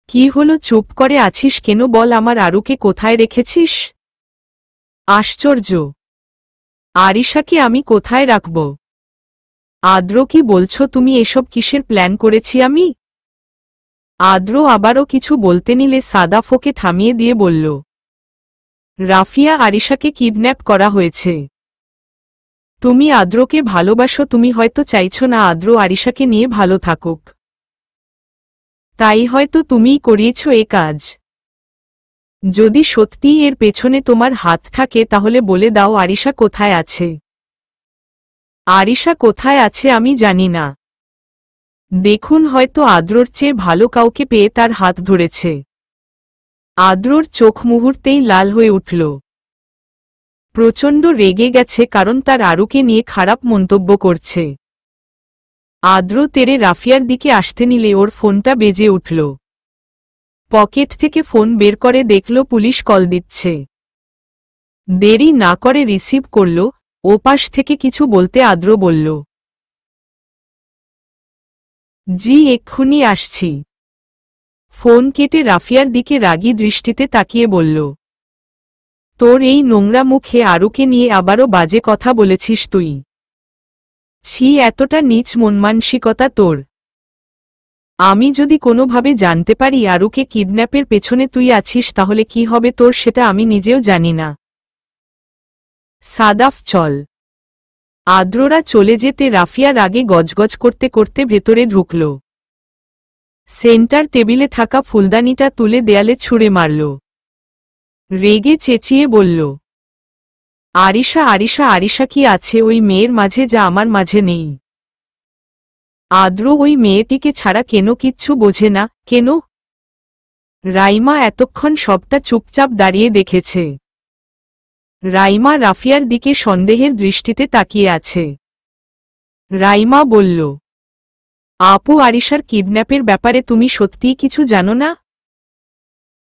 কি হলো, চুপ করে আছিস কেন? বল আমার আরুকে কোথায় রেখেছিস? আশ্চর্য, আরিশাকে আমি কোথায় রাখব? আদ্র কি বলছো তুমি? এসব কিসের প্ল্যান করেছি আমি? আদ্র আবারও কিছু বলতে নিলে সাদাফ ওকে থামিয়ে দিয়ে বলল, রাফিয়া, আরিশাকে কিডন্যাপ করা হয়েছে। তুমি আদ্রকে ভালোবাসো, তুমি হয়তো চাইছো না আদ্র আরিশাকে নিয়ে ভালো থাকুক। তাই হয়তো তুমিই করিয়েছ এ কাজ। যদি সত্যিই এর পেছনে তোমার হাত থাকে তাহলে বলে দাও আরিশা কোথায় আছে। আরিশা কোথায় আছে আমি জানি না। দেখুন, হয়তো আদ্রর চেয়ে ভালো কাউকে পেয়ে তার হাত ধরেছে। আদ্রর চোখ মুহূর্তেই লাল হয়ে উঠল। প্রচণ্ড রেগে গেছে, কারণ তার আরুকে নিয়ে খারাপ মন্তব্য করছে। আদ্র তেরে রাফিয়ার দিকে আসতে নিলে ওর ফোনটা বেজে উঠল। পকেট থেকে ফোন বের করে দেখল পুলিশ কল দিচ্ছে। দেরি না করে রিসিভ করল। ওপাশ থেকে কিছু বলতে আদ্র বলল, জি এক্ষুনি আসছি। ফোন কেটে রাফিয়ার দিকে রাগী দৃষ্টিতে তাকিয়ে বলল, তোর এই নোংরা মুখে আরুকে নিয়ে আবারও বাজে কথা বলেছিস তুই? ছি, এতটা নীচ মনমানসিকতা তোর! আমি যদি কোনোভাবে জানতে পারি আরুকে কিডন্যাপের পেছনে তুই আছিস তাহলে কি হবে তোর সেটা আমি নিজেও জানি না। সাদাফ চল। আদ্ররা চলে যেতে রাফিয়া রাগে গজগজ করতে করতে ভেতরে ঢুকল। সেন্টার টেবিলে থাকা ফুলদানিটা তুলে দেয়ালে ছুঁড়ে মারল। রেগে চেঁচিয়ে বলল, আরিশা, আরিশা, আরিশা কি আছে ওই মেয়ের মাঝে যা আমার মাঝে নেই? আদ্র ওই মেয়েটিকে ছাড়া কেন কিচ্ছু বোঝে না কেন? রাইমা এতক্ষণ সবটা চুপচাপ দাঁড়িয়ে দেখেছে। রাইমা রাফিয়ার দিকে সন্দেহের দৃষ্টিতে তাকিয়ে আছে। রাইমা বলল, আপু, আরিশার কিডন্যাপের ব্যাপারে তুমি সত্যিই কিছু জানো না?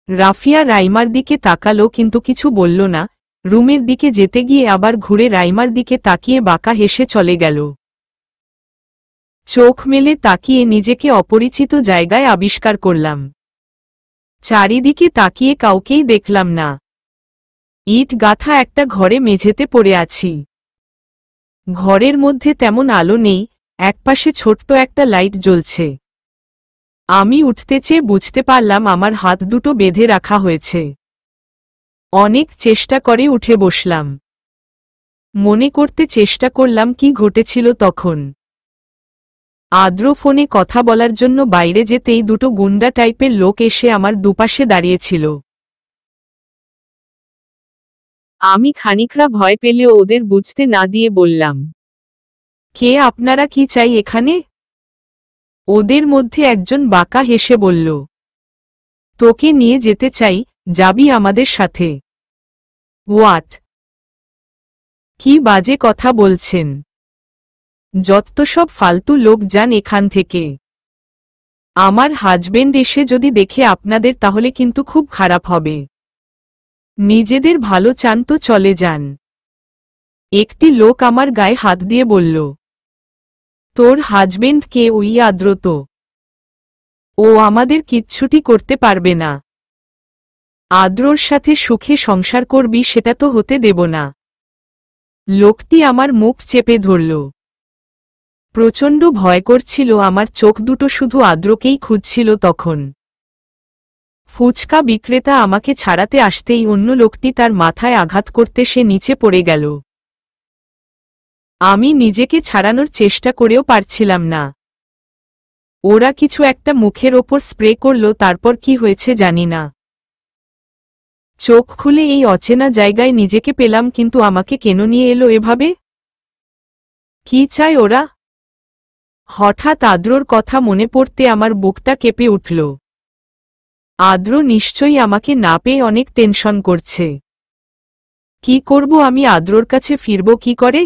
রাফিয়া রাইমার দিকে তাকালো কিন্তু কিছু বলল না। রুমের দিকে যেতে গিয়ে আবার ঘুরে রাইমার দিকে তাকিয়ে বাঁকা হেসে চলে গেল। চোখ মেলে তাকিয়ে নিজেকে অপরিচিত জায়গায় আবিষ্কার করলাম। চারিদিকে তাকিয়ে কাউকেই দেখলাম না। ইট গাঁথা একটা ঘরে মেঝেতে পড়ে আছি। ঘরের মধ্যে তেমন আলো নেই, একপাশে ছোট্ট একটা লাইট জ্বলছে। আমি উঠতে চেয়ে বুঝতে পারলাম আমার হাত দুটো বেঁধে রাখা হয়েছে। অনেক চেষ্টা করে উঠে বসলাম। মনে করতে চেষ্টা করলাম কি ঘটেছিল তখন। আদ্র ফোনে কথা বলার জন্য বাইরে যেতেই দুটো গুন্ডা টাইপের লোক এসে আমার দুপাশে দাঁড়িয়েছিল। আমি খানিকটা ভয় পেলেও ওদের বুঝতে না দিয়ে বললাম, কে আপনারা, কি চাই এখানে? ওদের মধ্যে একজন বাঁকা হেসে বলল, তোকে নিয়ে যেতে চাই, যাবি আমাদের সাথে? হোয়াট? কি বাজে কথা বলছেন? যত সব ফালতু লোক, যান এখান থেকে। আমার হাজবেন্ড এসে যদি দেখে আপনাদের তাহলে কিন্তু খুব খারাপ হবে। নিজেদের ভালো চান তো চলে যান। একটি লোক আমার গায়ে হাত দিয়ে বলল, তোর হাজবেন্ড কে? ওই আদ্র তো। ও আমাদের কিচ্ছুটি করতে পারবে না। আদ্রর সাথে সুখে সংসার করবি সেটা তো হতে দেব না। লোকটি আমার মুখ চেপে ধরল। প্রচণ্ড ভয় করছিল, আমার চোখ দুটো শুধু আদ্রকেই খুঁজছিল তখন। ফুচকা বিক্রেতা আমাকে ছাড়াতে আসতেই অন্য লোকটি তার মাথায় আঘাত করতে সে নিচে পড়ে গেল। আমি নিজেকে ছাড়ানোর চেষ্টা করেও পারছিলাম না। ওরা কিছু একটা মুখের ওপর স্প্রে করল, তারপর কি হয়েছে জানি না। চোখ খুলে এই অচেনা জায়গায় নিজেকে পেলাম, কিন্তু আমাকে কেন নিয়ে এলো এভাবে? কি চায় ওরা? হঠাৎ আদ্রর কথা মনে পড়তে আমার বুকটা কেঁপে উঠল। আদ্র নিশ্চয়ই আমাকে না পেয়ে অনেক টেনশন করছে। কি করব আমি? আদ্রর কাছে ফিরব কি করে?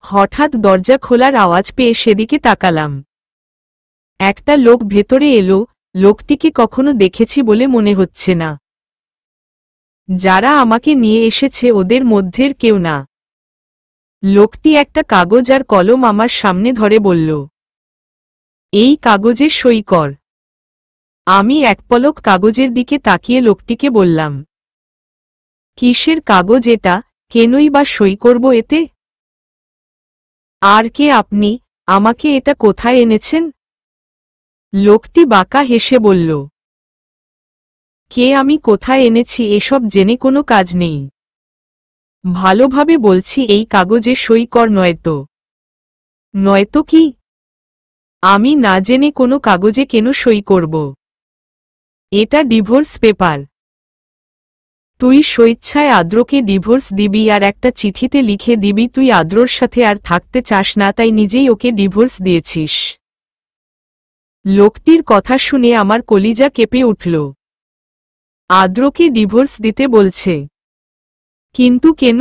হঠাৎ দরজা খোলার আওয়াজ পেয়ে সেদিকে তাকালাম। একটা লোক ভেতরে এলো। লোকটিকে কখনো দেখেছি বলে মনে হচ্ছে না। যারা আমাকে নিয়ে এসেছে ওদের মধ্যের কেউ না। লোকটি একটা কাগজ আর কলম আমার সামনে ধরে বলল, এই কাগজে সই কর। আমি এক পলক কাগজের দিকে তাকিয়ে লোকটিকে বললাম, কিসের কাগজ এটা? কেনই বা সই করব এতে? আর কে আপনি? আমাকে এটা কোথায় এনেছেন? লোকটি বাঁকা হেসে বলল, কে আমি কোথায় এনেছি এসব জেনে কোনো কাজ নেই। ভালোভাবে বলছি, এই কাগজে সই কর, নয়তো। নয়তো কি? আমি না জেনে কোনো কাগজে কেন সই করব? এটা ডিভোর্স পেপার। তুই স্বেচ্ছায় আদ্রকে ডিভোর্স দিবি আর একটা চিঠিতে লিখে দিবি তুই আদ্রর সাথে আর থাকতে চাস না, তাই নিজেই ওকে ডিভোর্স দিয়েছিস। লোকটির কথা শুনে আমার কলিজা কেঁপে উঠল। আদ্রকে ডিভোর্স দিতে বলছে? কিন্তু কেন?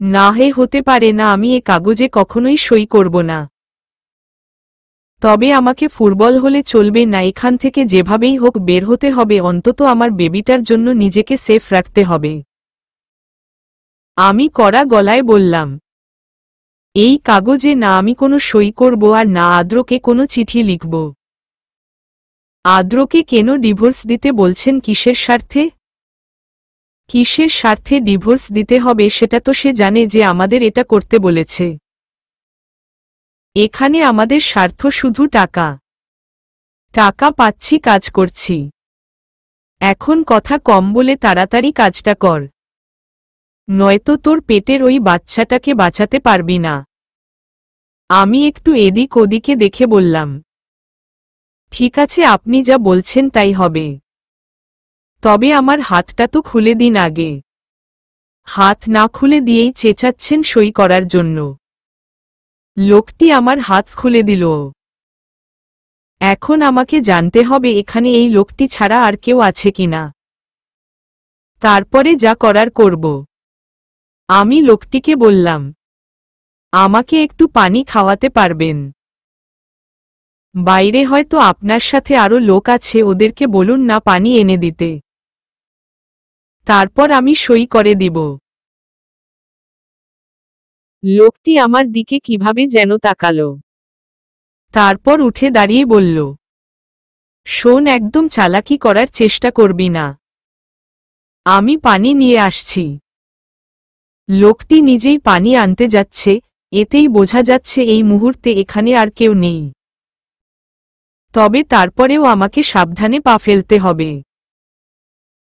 না হতে পারে না, আমি এ কাগজে কখনোই সই করব না। তবে আমাকে ফুটবল হলে চলবে না, এখান থেকে যেভাবেই হোক বের হতে হবে, অন্তত আমার বেবিটার জন্য নিজেকে সেফ রাখতে হবে। আমি কড়া গলায় বললাম, এই কাগজে না আমি কোনো সই করব আর না আদ্রকে কোনো চিঠি লিখব। আদ্রকে কেন ডিভোর্স দিতে বলছেন? কিসের স্বার্থে? কিসের স্বার্থে ডিভোর্স দিতে হবে সেটা তো সে জানে যে আমাদের এটা করতে বলেছে। এখানে আমাদের স্বার্থ শুধু টাকা। টাকা পাচ্ছি, কাজ করছি। এখন কথা কম বলে তাড়াতাড়ি কাজটা কর, নয়তো তোর পেটের ওই বাচ্চাটাকে বাঁচাতে পারবি না। আমি একটু এদিক ওদিকে দেখে বললাম, ঠিক আছে, আপনি যা বলছেন তাই হবে। তবে আমার হাতটা তো খুলে দিন আগে। হাত না খুলে দিয়েই চেঁচাচ্ছেন সই করার জন্য। লোকটি আমার হাত খুলে দিল। এখন আমাকে জানতে হবে এখানে এই লোকটি ছাড়া আর কেউ আছে কিনা। তারপরে যা করার করব। আমি লোকটিকে বললাম, আমাকে একটু পানি খাওয়াতে পারবেন? বাইরে হয়তো আপনার সাথে আরো লোক আছে, ওদেরকে বলুন না পানি এনে দিতে। তারপর আমি সই করে দিব। লোকটি আমার দিকে কিভাবে যেন তাকালো। তারপর উঠে দাঁড়িয়ে বলল, শোন, একদম চালাকি করার চেষ্টা করবি না। আমি পানি নিয়ে আসছি। লোকটি নিজেই পানি আনতে যাচ্ছে, এতেই বোঝা যাচ্ছে এই মুহূর্তে এখানে আর কেউ নেই। তবে তারপরেও আমাকে সাবধানে পা ফেলতে হবে।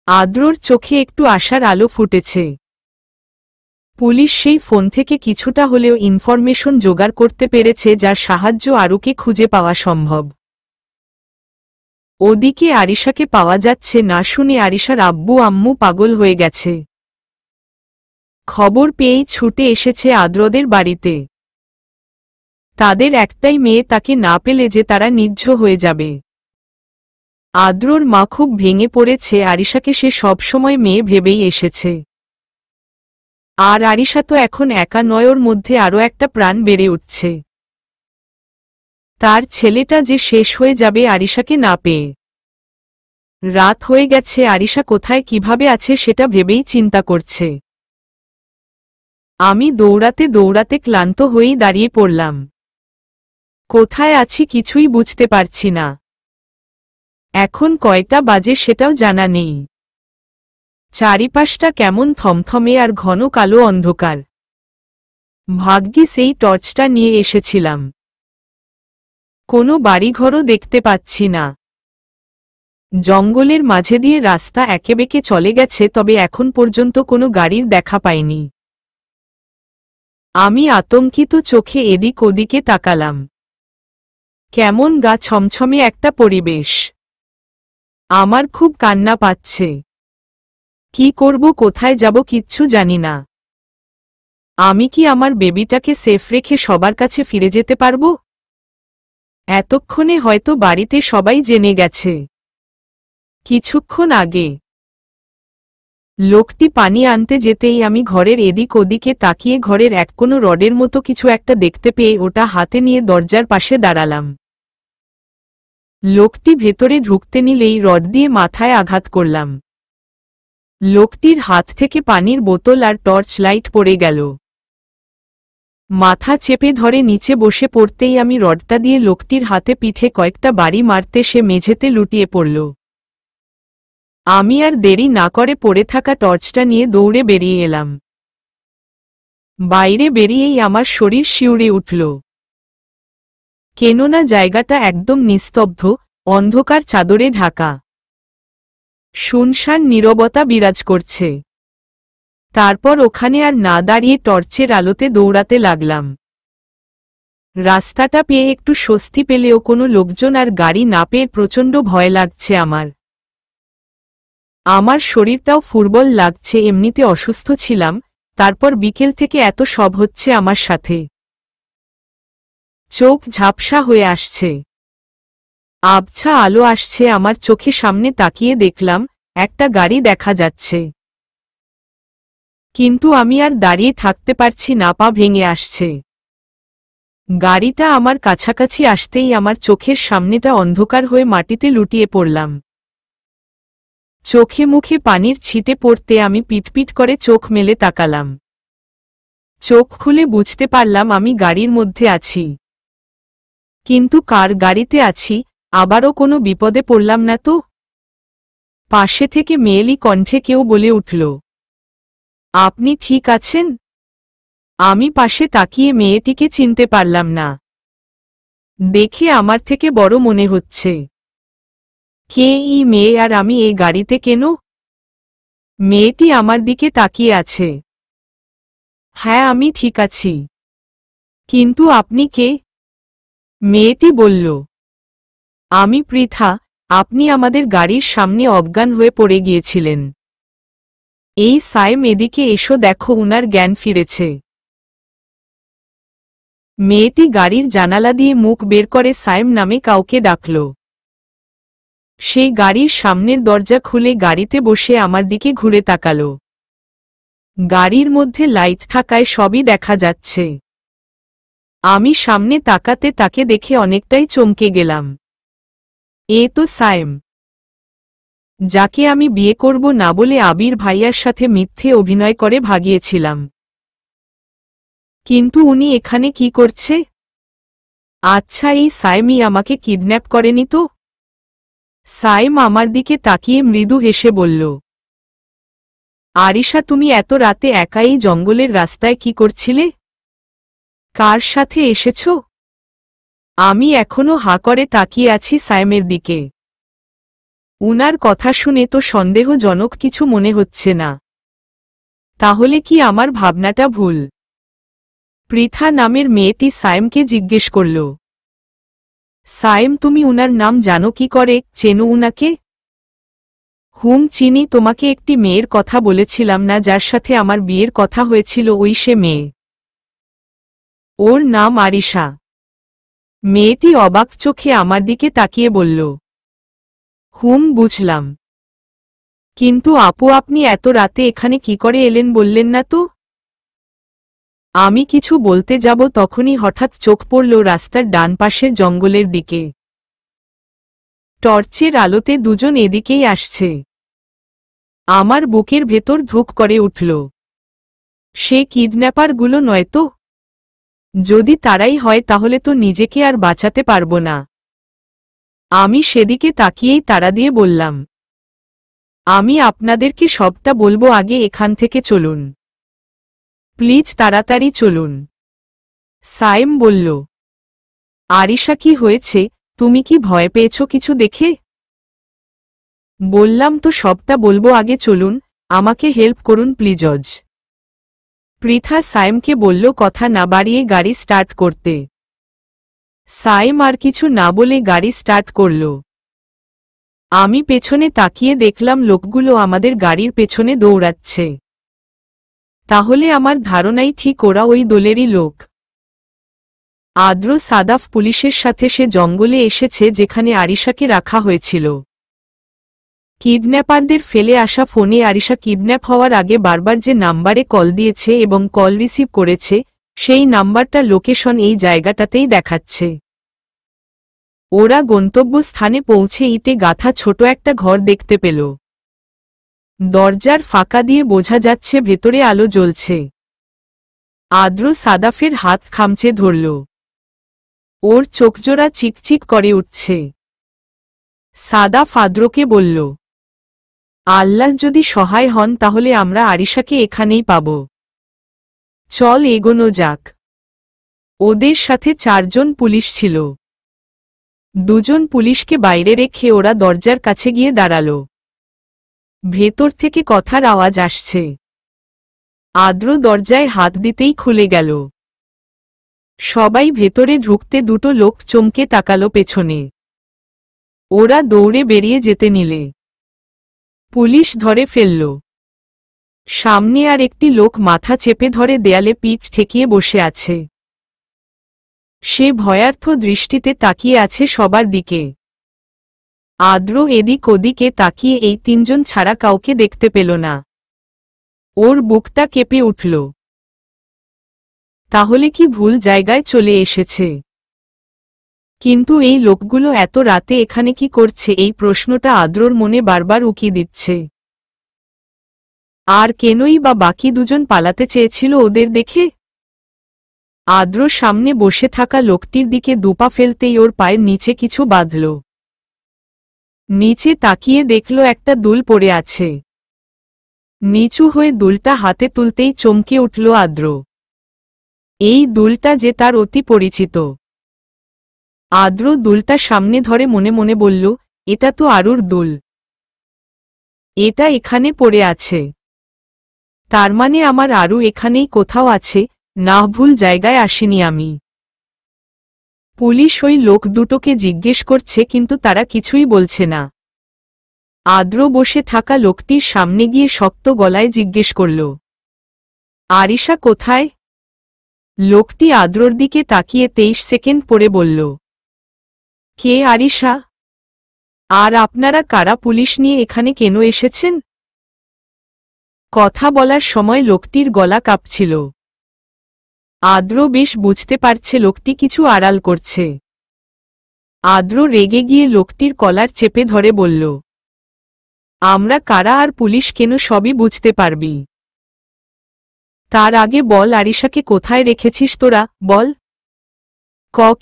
আদ্রর চোখে একটু আশার আলো ফুটেছে। পুলিশ সেই ফোন থেকে কিছুটা হলেও ইনফরমেশন জোগাড় করতে পেরেছে, যার সাহায্য আরুকে খুঁজে পাওয়া সম্ভব। ওদিকে আরিশাকে পাওয়া যাচ্ছে না শুনে আরিশার আব্বু আম্মু পাগল হয়ে গেছে। খবর পেয়েই ছুটে এসেছে আদ্রদের বাড়িতে। তাদের একটাই মেয়ে, তাকে না পেলে যে তারা নিঃস্ব হয়ে যাবে। আদ্রর মা খুব ভেঙে পড়েছে, আরিশাকে সে সবসময় মেয়ে ভেবেই এসেছে। আর আরিশা তো এখন একা নয়, ওর মধ্যে আরও একটা প্রাণ বেড়ে উঠছে। তার ছেলেটা যে শেষ হয়ে যাবে আরিশাকে না পেয়ে। রাত হয়ে গেছে, আরিশা কোথায় কিভাবে আছে সেটা ভেবেই চিন্তা করছে। আমি দৌড়াতে দৌড়াতে ক্লান্ত হয়েই দাঁড়িয়ে পড়লাম। কোথায় আছি কিছুই বুঝতে পারছি না। এখন কয়টা বাজে সেটাও জানা নেই। চারিপাশটা কেমন থমথমে আর ঘন কালো অন্ধকার। ভাগ্যি সেই টর্চটা নিয়ে এসেছিলাম। কোনো বাড়িঘরও দেখতে পাচ্ছি না। জঙ্গলের মাঝে দিয়ে রাস্তা একেবেঁকে চলে গেছে, তবে এখন পর্যন্ত কোনো গাড়ির দেখা পাইনি। আমি আতঙ্কিত চোখে এদিক ওদিকে তাকালাম। কেমন গা ছমছমে একটা পরিবেশ। আমার খুব কান্না পাচ্ছে। কি করব, কোথায় যাব কিচ্ছু জানি না। আমি কি আমার বেবিটাকে সেফ রেখে সবার কাছে ফিরে যেতে পারব? এতক্ষণে হয়তো বাড়িতে সবাই জেনে গেছে। কিছুক্ষণ আগে লোকটি পানি আনতে যেতেই আমি ঘরের এদিক ওদিকে তাকিয়ে ঘরের এক কোনো রডের মতো কিছু একটা দেখতে পেয়ে ওটা হাতে নিয়ে দরজার পাশে দাঁড়ালাম। লোকটি ভেতরে ঢুকতে নিলেই রড দিয়ে মাথায় আঘাত করলাম। লোকটির হাত থেকে পানির বোতল আর টর্চ লাইট পড়ে গেল। মাথা চেপে ধরে নিচে বসে পড়তেই আমি রডটা দিয়ে লোকটির হাতে পিঠে কয়েকটা বাড়ি মারতে সে মেঝেতে লুটিয়ে পড়ল। আমি আর দেরি না করে পড়ে থাকা টর্চটা নিয়ে দৌড়ে বেরিয়ে এলাম। বাইরে বেরিয়েই আমার শরীর শিউরে উঠল। কেননা জায়গাটা একদম নিস্তব্ধ, অন্ধকার চাদরে ঢাকা। শুনশান নীরবতা বিরাজ করছে। তারপর ওখানে আর না দাঁড়িয়ে টর্চের আলোতে দৌড়াতে লাগলাম। রাস্তাটা পেয়ে একটু স্বস্তি পেলেও কোনো লোকজন আর গাড়ি না পেয়ে প্রচণ্ড ভয় লাগছে আমার। আমার শরীরটাও ফুরবল লাগছে, এমনিতে অসুস্থ ছিলাম, তারপর বিকেল থেকে এত সব হচ্ছে আমার সাথে। চোখ ঝাপসা হয়ে আসছে। আবছা আলো আসছে আমার চোখে, সামনে তাকিয়ে দেখলাম একটা গাড়ি দেখা যাচ্ছে। কিন্তু আমি আর দাঁড়িয়ে থাকতে পারছি না, পা ভেঙে আসছে। গাড়িটা আমার কাছাকাছি আসতেই আমার চোখের সামনেটা অন্ধকার হয়ে মাটিতে লুটিয়ে পড়লাম। চোখে মুখে পানির ছিটে পড়তে আমি পিটপিট করে চোখ মেলে তাকালাম। চোখ খুলে বুঝতে পারলাম আমি গাড়ির মধ্যে আছি। কিন্তু কার গাড়িতে আছি, আবারও কোনো বিপদে পড়লাম না তো? পাশে থেকে মেয়েলি কণ্ঠে কেউ বলে উঠল, আপনি ঠিক আছেন? আমি পাশে তাকিয়ে মেয়েটিকে চিনতে পারলাম না। দেখে আমার থেকে বড় মনে হচ্ছে। কে এই মেয়ে আর আমি এই গাড়িতে কেন? মেয়েটি আমার দিকে তাকিয়ে আছে। হ্যাঁ, আমি ঠিক আছি। কিন্তু আপনি কে? মেয়েটি বলল, আমি পৃথা, আপনি আমাদের গাড়ির সামনে অজ্ঞান হয়ে পড়ে গিয়েছিলেন। এই সাইম, এদিকে এসো, দেখো উনার জ্ঞান ফিরেছে। মেয়েটি গাড়ির জানালা দিয়ে মুখ বের করে সাইম নামে কাউকে ডাকল। সেই গাড়ির সামনের দরজা খুলে গাড়িতে বসে আমার দিকে ঘুরে তাকাল। গাড়ির মধ্যে লাইট থাকায় সবই দেখা যাচ্ছে। আমি সামনে তাকাতে তাকে দেখে অনেকটাই চমকে গেলাম। এ তো সাইম, যাকে আমি বিয়ে করব না বলে আবির ভাইয়ার সাথে মিথ্যে অভিনয় করে ভাগিয়েছিলাম। কিন্তু উনি এখানে কি করছে? আচ্ছা, এই সাইমই আমাকে কিডন্যাপ করেনি তো? সাইম আমার দিকে তাকিয়ে মৃদু হেসে বলল, আরিশা, তুমি এত রাতে একাই জঙ্গলের রাস্তায় কি করছিলে? কার সাথে এসেছ? আমি এখনো হাঁ করে তাকিয়ে আছি সাইমের দিকে। উনার কথা শুনে তো সন্দেহজনক কিছু মনে হচ্ছে না। তাহলে কি আমার ভাবনাটা ভুল? পৃথা নামের মেয়েটি সাইমকে জিজ্ঞেস করল, সাইম, তুমি উনার নাম জানো কি করে, চেনো উনাকে? হুম, চিনি, তোমাকে একটি মেয়ের কথা বলেছিলাম না যার সাথে আমার বিয়ের কথা হয়েছিল, ওই সে মেয়ে। ওর নাম আরিশা। মেয়েটি অবাক চোখে আমার দিকে তাকিয়ে বলল, হুম, বুঝলাম। কিন্তু আপু, আপনি এত রাতে এখানে কি করে এলেন বললেন না তো? আমি কিছু বলতে যাব তখনই হঠাৎ চোখ পড়ল রাস্তার ডান পাশের জঙ্গলের দিকে। টর্চের আলোতে দুজন এদিকেই আসছে। আমার বুকের ভেতর ধুক করে উঠল। সে কিডন্যাপারগুলো নয় তো? যদি তারাই হয় তাহলে তো নিজেকে আর বাঁচাতে পারব না। আমি সেদিকে তাকিয়েই তাড়া দিয়ে বললাম, আমি আপনাদেরকে সবটা বলবো, আগে এখান থেকে চলুন, প্লিজ তাড়াতাড়ি চলুন। সাইম বলল, আরিশা কি হয়েছে, তুমি কি ভয় পেয়েছ কিছু দেখে? বললাম তো সবটা বলবো, আগে চলুন, আমাকে হেল্প করুন প্লিজজ। পৃথা সাইমকে বলল কথা না বাড়িয়ে গাড়ি স্টার্ট করতে। সাইম আর কিছু না বলে গাড়ি স্টার্ট করল। আমি পেছনে তাকিয়ে দেখলাম লোকগুলো আমাদের গাড়ির পেছনে দৌড়াচ্ছে। তাহলে আমার ধারণাই ঠিক, ওরা ওই দলেরই লোক। আদ্র সাদাফ পুলিশের সাথে সে জঙ্গলে এসেছে যেখানে আরিশাকে রাখা হয়েছিল। কিডন্যাপারদের ফেলে আসা ফোনে আরিশা কিডন্যাপ হওয়ার আগে বারবার যে নাম্বারে কল দিয়েছে এবং কল রিসিভ করেছে, সেই নাম্বারটা লোকেশন এই জায়গাটাতেই দেখাচ্ছে। ওরা গন্তব্যস্থানে পৌঁছে ইটে গাঁথা ছোট একটা ঘর দেখতে পেল। দরজার ফাঁকা দিয়ে বোঝা যাচ্ছে ভেতরে আলো জ্বলছে। আদ্র সাদাফের হাত খামচে ধরল। ওর চোখজোড়া চিকচিক করে উঠছে। সাদাফ আদ্রকে বলল, আল্লাহ যদি সহায় হন তাহলে আমরা আরিশাকে এখানেই পাব। চল এগোনো যাক। ওদের সাথে 4 জন পুলিশ ছিল। 2 জন পুলিশকে বাইরে রেখে ওরা দরজার কাছে গিয়ে দাঁড়াল। ভেতর থেকে কথার আওয়াজ আসছে। আদ্র দরজায় হাত দিতেই খুলে গেল। সবাই ভেতরে ঢুকতে 2টো লোক চমকে তাকালো পেছনে। ওরা দৌড়ে বেরিয়ে যেতে নিলে পুলিশ ধরে ফেলল। সামনে আর একটি লোক মাথা চেপে ধরে দেয়ালে পিঠ ঠেকিয়ে বসে আছে। সে ভয়ার্থ দৃষ্টিতে তাকিয়ে আছে সবার দিকে। আদ্র এদিক ওদিকে তাকিয়ে এই 3 জন ছাড়া কাউকে দেখতে পেল না। ওর বুকটা কেঁপে উঠল। তাহলে কি ভুল জায়গায় চলে এসেছে? কিন্তু এই লোকগুলো এত রাতে এখানে কি করছে, এই প্রশ্নটা আদ্রর মনে বারবার উকি দিচ্ছে। আর কেনই বা বাকি 2 জন পালাতে চেয়েছিল ওদের দেখে? আদ্র সামনে বসে থাকা লোকটির দিকে দুপা ফেলতেই ওর পায়ের নিচে কিছু বাঁধল। নিচে তাকিয়ে দেখল একটা দুল পড়ে আছে। নিচু হয়ে দুলটা হাতে তুলতেই চমকে উঠল আদ্র। এই দুলটা যে তার অতি পরিচিত। আদ্র দুলটা সামনে ধরে মনে মনে বলল, এটা তো আরুর দুল। এটা এখানে পড়ে আছে, তার মানে আমার আরু এখানেই কোথাও আছে, না ভুল জায়গায় আসিনি আমি। পুলিশ ওই লোক দুটোকে জিজ্ঞেস করছে কিন্তু তারা কিছুই বলছে না। আদ্র বসে থাকা লোকটির সামনে গিয়ে শক্ত গলায় জিজ্ঞেস করল, আরিশা কোথায়? লোকটি আদ্রর দিকে তাকিয়ে 23 সেকেন্ড পরে বলল, কে আরিশা? আর আপনারা কারা, পুলিশ নিয়ে এখানে কেন এসেছেন? কথা বলার সময় লোকটির গলা কাঁপছিল। আদ্র বেশ বুঝতে পারছে লোকটি কিছু আড়াল করছে। আদ্র রেগে গিয়ে লোকটির কলার চেপে ধরে বলল, আমরা কারা আর পুলিশ কেন সবই বুঝতে পারবি। তার আগে বল আরিশাকে কোথায় রেখেছিস তোরা, বল।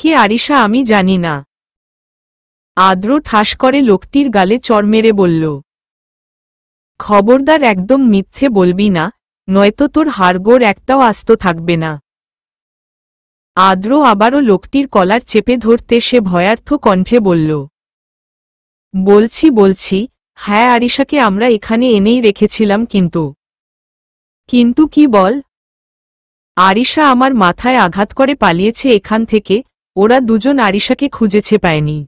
কে আরিশা আমি জানি না। আদ্র ঠাস করে লোকটির গালে চড় মেরে বলল, খবরদার একদম মিথ্যে বলবি না, নয়তো তোর হাড়গোড় একটাও আস্ত থাকবে না। আদ্র আবারও লোকটির কলার চেপে ধরতে সে ভয়ার্থ কণ্ঠে বলল, বলছি হ্যাঁ আরিশাকে আমরা এখানে এনেই রেখেছিলাম, কিন্তু কি বল। আরিশা আমার মাথায় আঘাত করে পালিয়েছে এখান থেকে, ওরা 2 জন আরিশাকে খুঁজেছে পায়নি।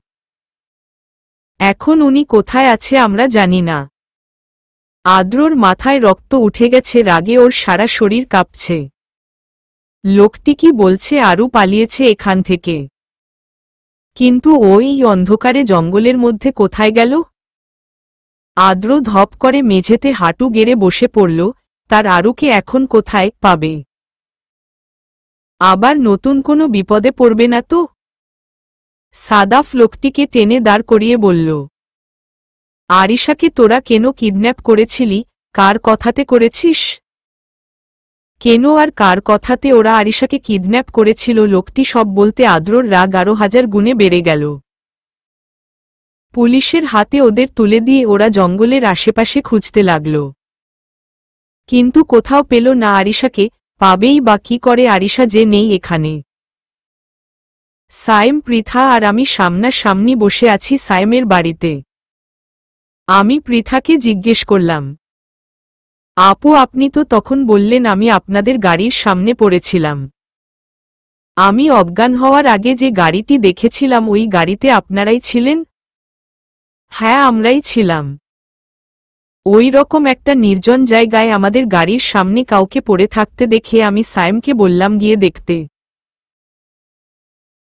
এখন উনি কোথায় আছে আমরা জানি না। আদ্রর মাথায় রক্ত উঠে গেছে, রাগে ওর সারা শরীর কাঁপছে। লোকটি কি বলছে আরু পালিয়েছে এখান থেকে? কিন্তু ওই অন্ধকারে জঙ্গলের মধ্যে কোথায় গেল? আদ্র ধপ করে মেঝেতে হাঁটু গেড়ে বসে পড়ল, তার আরুকে এখন কোথায় পাবে? আবার নতুন কোনো বিপদে পড়বে না তো? সাদাফ লোকটিকে টেনে দাঁড় করিয়ে বলল, আরিশাকে তোরা কেন কিডন্যাপ করেছিলি, কার কথাতে করেছিস? কেন আর কার কথাতে ওরা আরিশাকে কিডন্যাপ করেছিল? লোকটি সব বলতে আদ্রর রাগ আরো 1000 গুণে বেড়ে গেল। পুলিশের হাতে ওদের তুলে দিয়ে ওরা জঙ্গলের আশেপাশে খুঁজতে লাগল, কিন্তু কোথাও পেল না আরিশাকে। পাবেই বা কি করে, আরিশা যে নেই এখানে। সায়েম, পৃথা আর আমি সামনাসামনি বসে আছি সায়েমের বাড়িতে। আমি পৃথাকে জিজ্ঞেস করলাম, আপু আপনি তো তখন বললেন আমি আপনাদের গাড়ির সামনে পড়েছিলাম। আমি অজ্ঞান হওয়ার আগে যে গাড়িটি দেখেছিলাম ওই গাড়িতে আপনারাই ছিলেন? হ্যাঁ, আমরাই ছিলাম। ওই রকম একটা নির্জন জায়গায় আমাদের গাড়ির সামনে কাউকে পড়ে থাকতে দেখে আমি সায়েমকে বললাম গিয়ে দেখতে।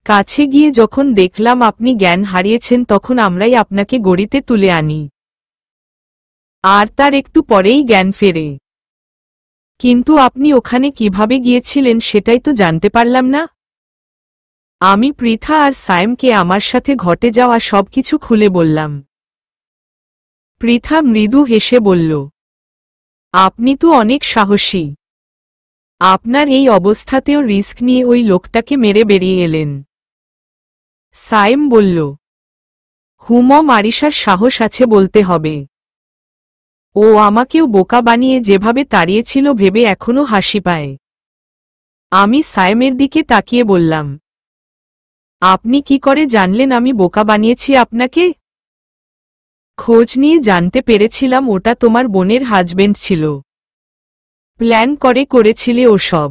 কাছে গিয়ে যখন দেখলাম আপনি জ্ঞান হারিয়েছেন তখন আমরাই আপনাকে গড়িতে তুলে আনি, আর তার একটু পরেই জ্ঞান ফেরে। কিন্তু আপনি ওখানে কিভাবে গিয়েছিলেন সেটাই তো জানতে পারলাম না। আমি পৃথা আর সায়েমকে আমার সাথে ঘটে যাওয়া সবকিছু খুলে বললাম। পৃথা মৃদু হেসে বলল, আপনি তো অনেক সাহসী। আপনার এই অবস্থাতেও রিস্ক নিয়ে ওই লোকটাকে মেরে বেরিয়ে এলেন। সায়েম বলল, হুমম, আরিশার সাহস আছে বলতে হবে। ও আমাকেও বোকা বানিয়ে যেভাবে তাড়িয়েছিল ভেবে এখনো হাসি পায়। আমি সায়েমের দিকে তাকিয়ে বললাম, আপনি কি করে জানলেন আমি বোকা বানিয়েছি আপনাকে? খোঁজ নিয়ে জানতে পেরেছিলাম ওটা তোমার বোনের হাজবেন্ড ছিল। প্ল্যান করে করেছিলে ওসব।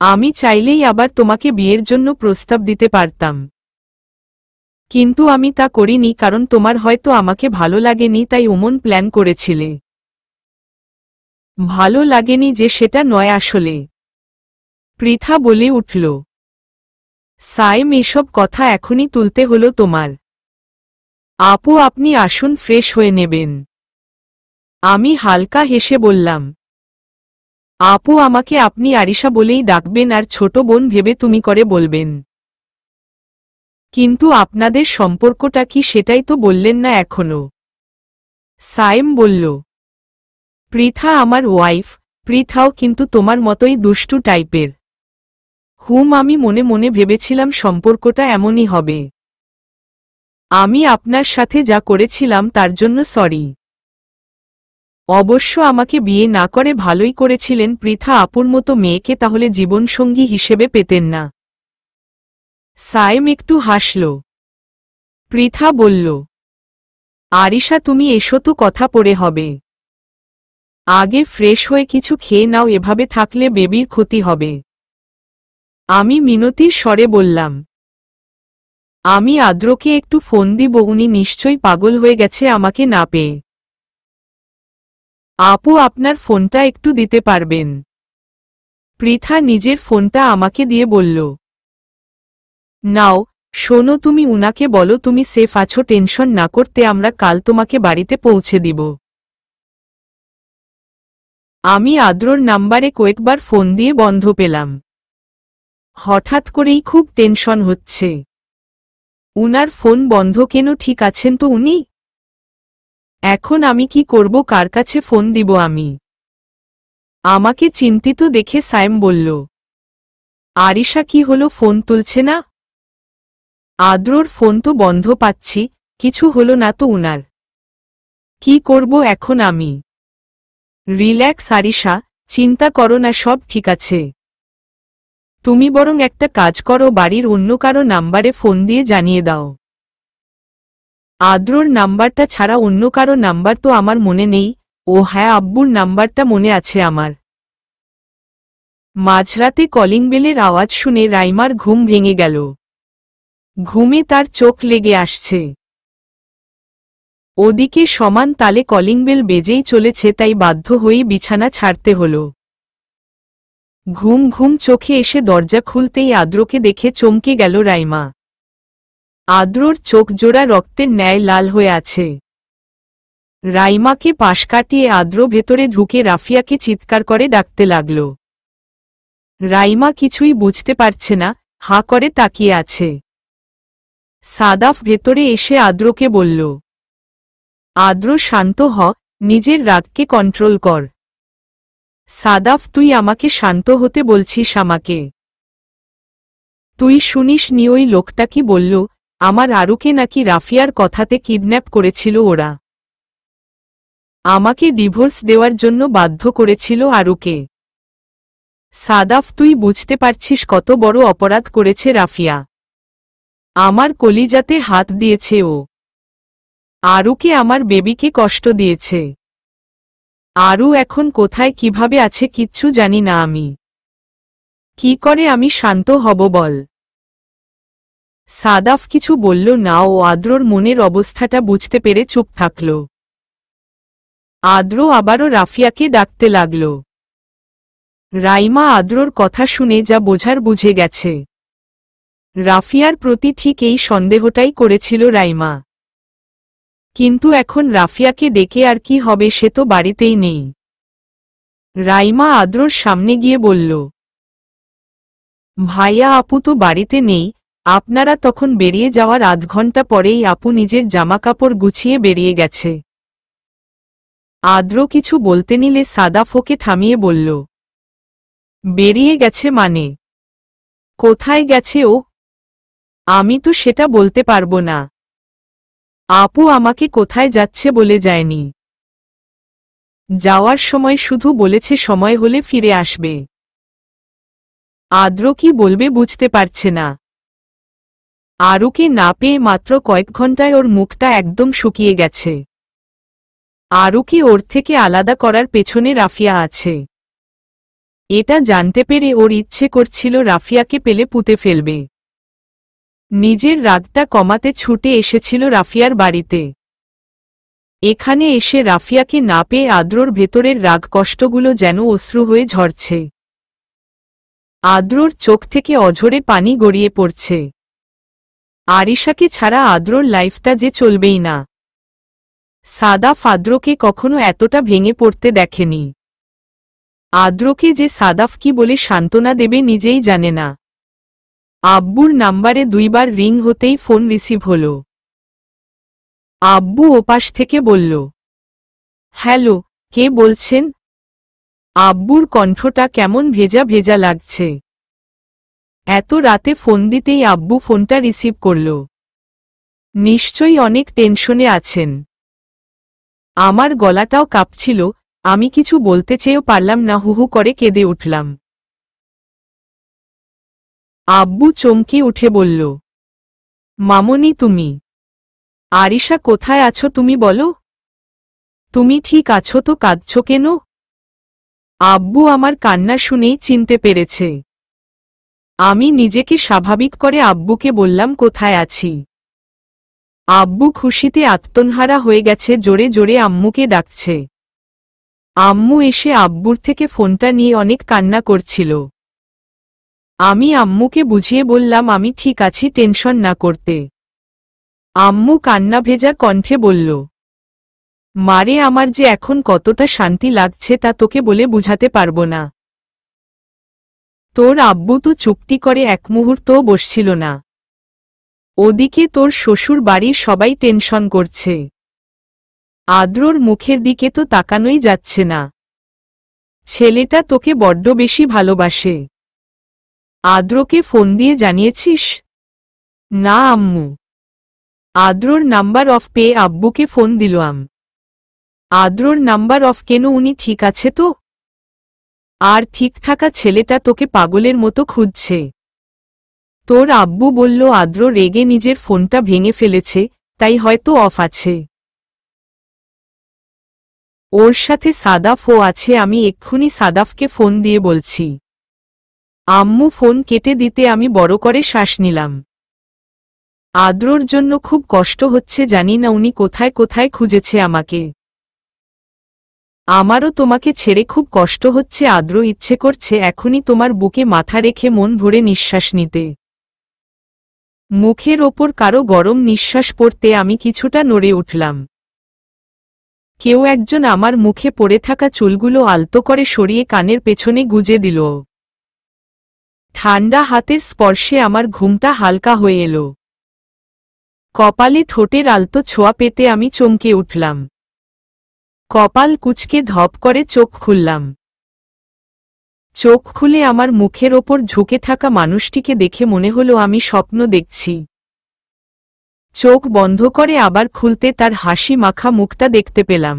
আমি চাইলেই আবার তোমাকে বিয়ের জন্য প্রস্তাব দিতে পারতাম, কিন্তু আমি তা করিনি কারণ তোমার হয়তো আমাকে ভালো লাগেনি তাই ওমন প্ল্যান করেছিলে। ভালো লাগেনি যে সেটা নয় আসলে, পৃথা বলে উঠল। সায়েম, এসব কথা এখনই তুলতে হলো তোমার? আপু আপনি আসুন, ফ্রেশ হয়ে নেবেন। আমি হালকা হেসে বললাম, আপু আমাকে আপনি আরিশা বলেই ডাকবেন আর ছোট বোন ভেবে তুমি করে বলবেন। কিন্তু আপনাদের সম্পর্কটা কি সেটাই তো বললেন না এখনো। সায়েম বলল, পৃথা আমার ওয়াইফ, পৃথাও কিন্তু তোমার মতোই দুষ্টু টাইপের। আমি মনে মনে ভেবেছিলাম সম্পর্কটা এমনই হবে। আমি আপনার সাথে যা করেছিলাম তার জন্য সরি। অবশ্য আমাকে বিয়ে না করে ভালোই করেছিলেন, পৃথা আপুর মতো মেয়েকে তাহলে জীবনসঙ্গী হিসেবে পেতেন না। সায়েম একটু হাসল। পৃথা বলল, আরিশা তুমি এসো তো, কথা পড়ে হবে। আগে ফ্রেশ হয়ে কিছু খেয়ে নাও, এভাবে থাকলে বেবির ক্ষতি হবে। আমি মিনতির স্বরে বললাম, আমি আদ্রকে একটু ফোন দিব, উনি নিশ্চয়ই পাগল হয়ে গেছে আমাকে না পেয়ে। আপু আপনার ফোনটা একটু দিতে পারবেন? পৃথা নিজের ফোনটা আমাকে দিয়ে বলল, নাও। শোনো, তুমি উনাকে বলো তুমি সেফ আছো, টেনশন না করতে, আমরা কাল তোমাকে বাড়িতে পৌঁছে দিব। আমি আদ্রর নাম্বারে কয়েকবার ফোন দিয়ে বন্ধ পেলাম। হঠাৎ করেই খুব টেনশন হচ্ছে। উনার ফোন বন্ধ কেন? ঠিক আছেন তো উনি? এখন আমি কি করব, কার কাছে ফোন দিব আমি? আমাকে চিন্তিত দেখে সায়েম বলল, আরিশা কি হলো, ফোন তুলছে না? আদ্রর ফোন তো বন্ধ পাচ্ছি, কিছু হলো না তো উনার? কি করব এখন আমি? রিল্যাক্স আরিশা, চিন্তা করো না, সব ঠিক আছে। তুমি বরং একটা কাজ করো, বাড়ির অন্য কারো নাম্বারে ফোন দিয়ে জানিয়ে দাও। আদ্রর নাম্বারটা ছাড়া অন্য কারো নাম্বার তো আমার মনে নেই। ও হ্যাঁ, আব্বুর নাম্বারটা মনে আছে আমার। মাঝরাতে কলিং বেলের আওয়াজ শুনে রাইমার ঘুম ভেঙে গেল। ঘুমে তার চোখ লেগে আসছে। ওদিকে সমান তালে কলিং বেল বেজেই চলেছে, তাই বাধ্য হয়েই বিছানা ছাড়তে হল। ঘুম ঘুম চোখে এসে দরজা খুলতেই আদ্রকে দেখে চমকে গেল রাইমা। আদ্রর চোখ জোড়া রক্তের ন্যায় লাল হয়ে আছে। রাইমাকে পাশ কাটিয়ে আদ্র ভেতরে ঢুকে রাফিয়াকে চিৎকার করে ডাকতে লাগল। রাইমা কিছুই বুঝতে পারছে না, হাঁ করে তাকিয়ে আছে। সাদাফ ভেতরে এসে আদ্রকে বলল, আদ্র শান্ত হ, নিজের রাগকে কন্ট্রোল কর। সাদাফ, তুই আমাকে শান্ত হতে বলছিস? আমাকে তুই শুনিস নি ওই লোকটা কি বলল? আমার আরুকে নাকি রাফিয়ার কথাতে কিডন্যাপ করেছিল ওরা। আমাকে ডিভোর্স দেওয়ার জন্য বাধ্য করেছিল আরুকে। সাদাফ, তুই বুঝতে পারছিস কত বড় অপরাধ করেছে রাফিয়া? আমার কলিজাতে হাত দিয়েছে ও। আরুকে, আমার বেবিকে কষ্ট দিয়েছে। আরু এখন কোথায় কিভাবে আছে কিচ্ছু জানি না আমি। কি করে আমি শান্ত হব বল? সাদাফ কিছু বলল না, ও আদ্রর মনের অবস্থাটা বুঝতে পেরে চুপ থাকল। আদ্র আবারও রাফিয়াকে ডাকতে লাগল। রাইমা আদ্রর কথা শুনে যা বোঝার বুঝে গেছে। রাফিয়ার প্রতি ঠিক এই সন্দেহটাই করেছিল রাইমা। কিন্তু এখন রাফিয়াকে ডেকে আর কি হবে, সে তো বাড়িতেই নেই। রাইমা আদ্রর সামনে গিয়ে বলল, ভাইয়া, আপু তো বাড়িতে নেই। আপনারা তখন বেরিয়ে যাওয়ার আধ ঘন্টা পরেই আপু নিজের জামাকাপড় গুছিয়ে বেরিয়ে গেছে। আদ্র কিছু বলতে নিলে সাদাফ ওকে থামিয়ে বলল, বেরিয়ে গেছে মানে? কোথায় গেছে ও? আমি তো সেটা বলতে পারবো না। আপু আমাকে কোথায় যাচ্ছে বলে যায়নি। যাওয়ার সময় শুধু বলেছে সময় হলে ফিরে আসবে। আদ্র কি বলবে বুঝতে পারছে না। আরুকে না পেয়ে মাত্র কয়েক ঘন্টায় ওর মুখটা একদম শুকিয়ে গেছে। আরুকে ওর থেকে আলাদা করার পেছনে রাফিয়া আছে। এটা জানতে পেরে ওর ইচ্ছে করছিল রাফিয়াকে পেলে পুঁতে ফেলবে। নিজের রাগটা কমাতে ছুটে এসেছিল রাফিয়ার বাড়িতে। এখানে এসে রাফিয়াকে না পেয়ে আদ্রর ভেতরের রাগ কষ্টগুলো যেন অশ্রু হয়ে ঝরছে। আদ্রর চোখ থেকে অঝরে পানি গড়িয়ে পড়ছে। আরিশাকে ছাড়া আদ্রর লাইফটা যে চলবেই না। সাদাফ আদ্রকে কখনো এতটা ভেঙে পড়তে দেখেনি। আদ্রকে যে সাদাফ কি বলে সান্ত্বনা দেবে নিজেই জানে না। আব্বুর নাম্বারে 2 বার রিং হতেই ফোন রিসিভ হল। আব্বু ওপাশ থেকে বলল, হ্যালো, কে বলছেন? আব্বুর কণ্ঠটা কেমন ভেজা ভেজা লাগছে। এত রাতে ফোন দিতেই আব্বু ফোনটা রিসিভ করল। নিশ্চয়ই অনেক টেনশনে আছেন। আমার গলাটাও কাঁপছিল, আমি কিছু বলতে চেয়েও পারলাম না, হুহু করে কেঁদে উঠলাম। আব্বু চমকে উঠে বলল, মামনি তুমি? আরিশা, কোথায় আছো তুমি বলো? তুমি ঠিক আছো তো, কাঁদছো কেন? আব্বু আমার কান্না শুনেই চিনতে পেরেছে। আমি নিজেকে স্বাভাবিক করে আব্বুকে বললাম কোথায় আছি। আব্বু খুশিতে আত্মহারা হয়ে গেছে, জোরে জোরে আম্মুকে ডাকছে। আম্মু এসে আব্বুর থেকে ফোনটা নিয়ে অনেক কান্না করছিল। আমি আম্মুকে বুঝিয়ে বললাম আমি ঠিক আছি, টেনশন না করতে। আম্মু কান্না ভেজা কণ্ঠে বলল, মারে, আমার যে এখন কতটা শান্তি লাগছে তা তোকে বলে বুঝাতে পারবো না। তোর আব্বু তো চুপটি করে এক মুহূর্তও বসছিল না। ওদিকে তোর শ্বশুর বাড়ির সবাই টেনশন করছে। আদ্রর মুখের দিকে তো তাকানোই যাচ্ছে না। ছেলেটা তোকে বড্ড বেশি ভালোবাসে। আদ্রকে ফোন দিয়ে জানিয়েছিস? না আম্মু। আদ্রর নাম্বার অফ পেয়ে আব্বুকে ফোন দিলাম। আদ্রর নাম্বার অফ কেন? উনি ঠিক আছে তো? আর ঠিক থাকা ছেলেটা তোকে পাগলের মতো খুঁজছে। তোর আব্বু বলল আদ্র রেগে নিজের ফোনটা ভেঙে ফেলেছে, তাই হয়তো অফ আছে। ওর সাথে সাদাফও আছে, আমি এক্ষুনি সাদাফকে ফোন দিয়ে বলছি। আম্মু ফোন কেটে দিতে আমি বড় করে শ্বাস নিলাম। আদ্রর জন্য খুব কষ্ট হচ্ছে, জানি না উনি কোথায় কোথায় খুঁজেছে আমাকে। আমারও তোমাকে ছেড়ে খুব কষ্ট হচ্ছে আদ্র, ইচ্ছে করছে এখনই তোমার বুকে মাথা রেখে মন ভরে নিঃশ্বাস নিতে। মুখের ওপর কারো গরম নিঃশ্বাস পড়তে আমি কিছুটা নড়ে উঠলাম। কেউ একজন আমার মুখে পড়ে থাকা চুলগুলো আলতো করে সরিয়ে কানের পেছনে গুজে দিল। ঠান্ডা হাতের স্পর্শে আমার ঘুমটা হালকা হয়ে এলো। কপালে ঠোঁটের আলতো ছোঁয়া পেতে আমি চমকে উঠলাম। কপাল কুঁচকে ধপ করে চোখ খুললাম। চোখ খুলে আমার মুখের ওপর ঝুঁকে থাকা মানুষটিকে দেখে মনে হলো আমি স্বপ্ন দেখছি। চোখ বন্ধ করে আবার খুলতে তার হাসি মাখা মুখটা দেখতে পেলাম।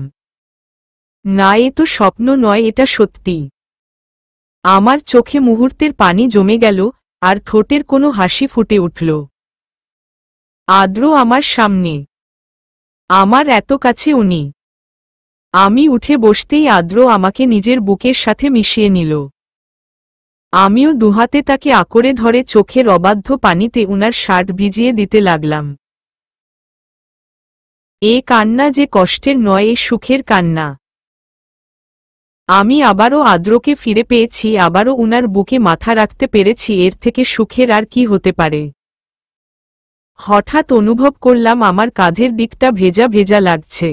না, এ তো স্বপ্ন নয়, এটা সত্যি। আমার চোখে মুহূর্তের পানি জমে গেল, আর ঠোঁটের কোনো হাসি ফুটে উঠল। আদ্র আমার সামনে, আমার এত কাছে উনি। আমি উঠে বসতেই আদ্র আমাকে নিজের বুকের সাথে মিশিয়ে নিল। আমিও দুহাতে তাকে আঁকড়ে ধরে চোখের অবাধ্য পানিতে উনার শার্ট ভিজিয়ে দিতে লাগলাম। এ কান্না যে কষ্টের নয়, এ সুখের কান্না। আমি আবারও আদ্রকে ফিরে পেয়েছি, আবারও উনার বুকে মাথা রাখতে পেরেছি, এর থেকে সুখের আর কি হতে পারে। হঠাৎ অনুভব করলাম আমার কাঁধের দিকটা ভেজা ভেজা লাগছে।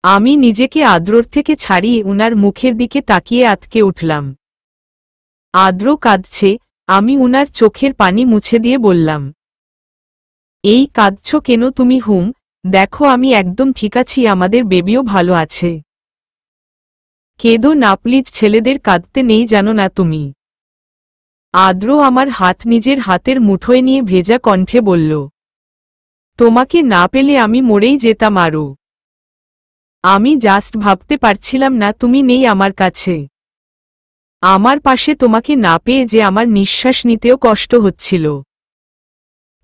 আমি নিজেকে আদ্রর থেকে ছাড়িয়ে উনার মুখের দিকে তাকিয়ে আটকে উঠলাম। আদ্র কাঁদছে, আমি উনার চোখের পানি মুছে দিয়ে বললাম, এই কাঁদছ কেন তুমি? হুম, দেখো আমি একদম ঠিক আছি, আমাদের বেবিও ভালো আছে। কেঁদো না প্লিজ, ছেলেদের কাঁদতে নেই জানো না তুমি। আদ্র আমার হাত নিজের হাতের মুঠোয় নিয়ে ভেজা কণ্ঠে বলল, তোমাকে না পেলে আমি মরেই যেতাম আরও। আমি জাস্ট ভাবতে পারছিলাম না তুমি নেই আমার কাছে। আমার পাশে তোমাকে না পেয়ে যে আমার নিঃশ্বাস নিতেও কষ্ট হচ্ছিল।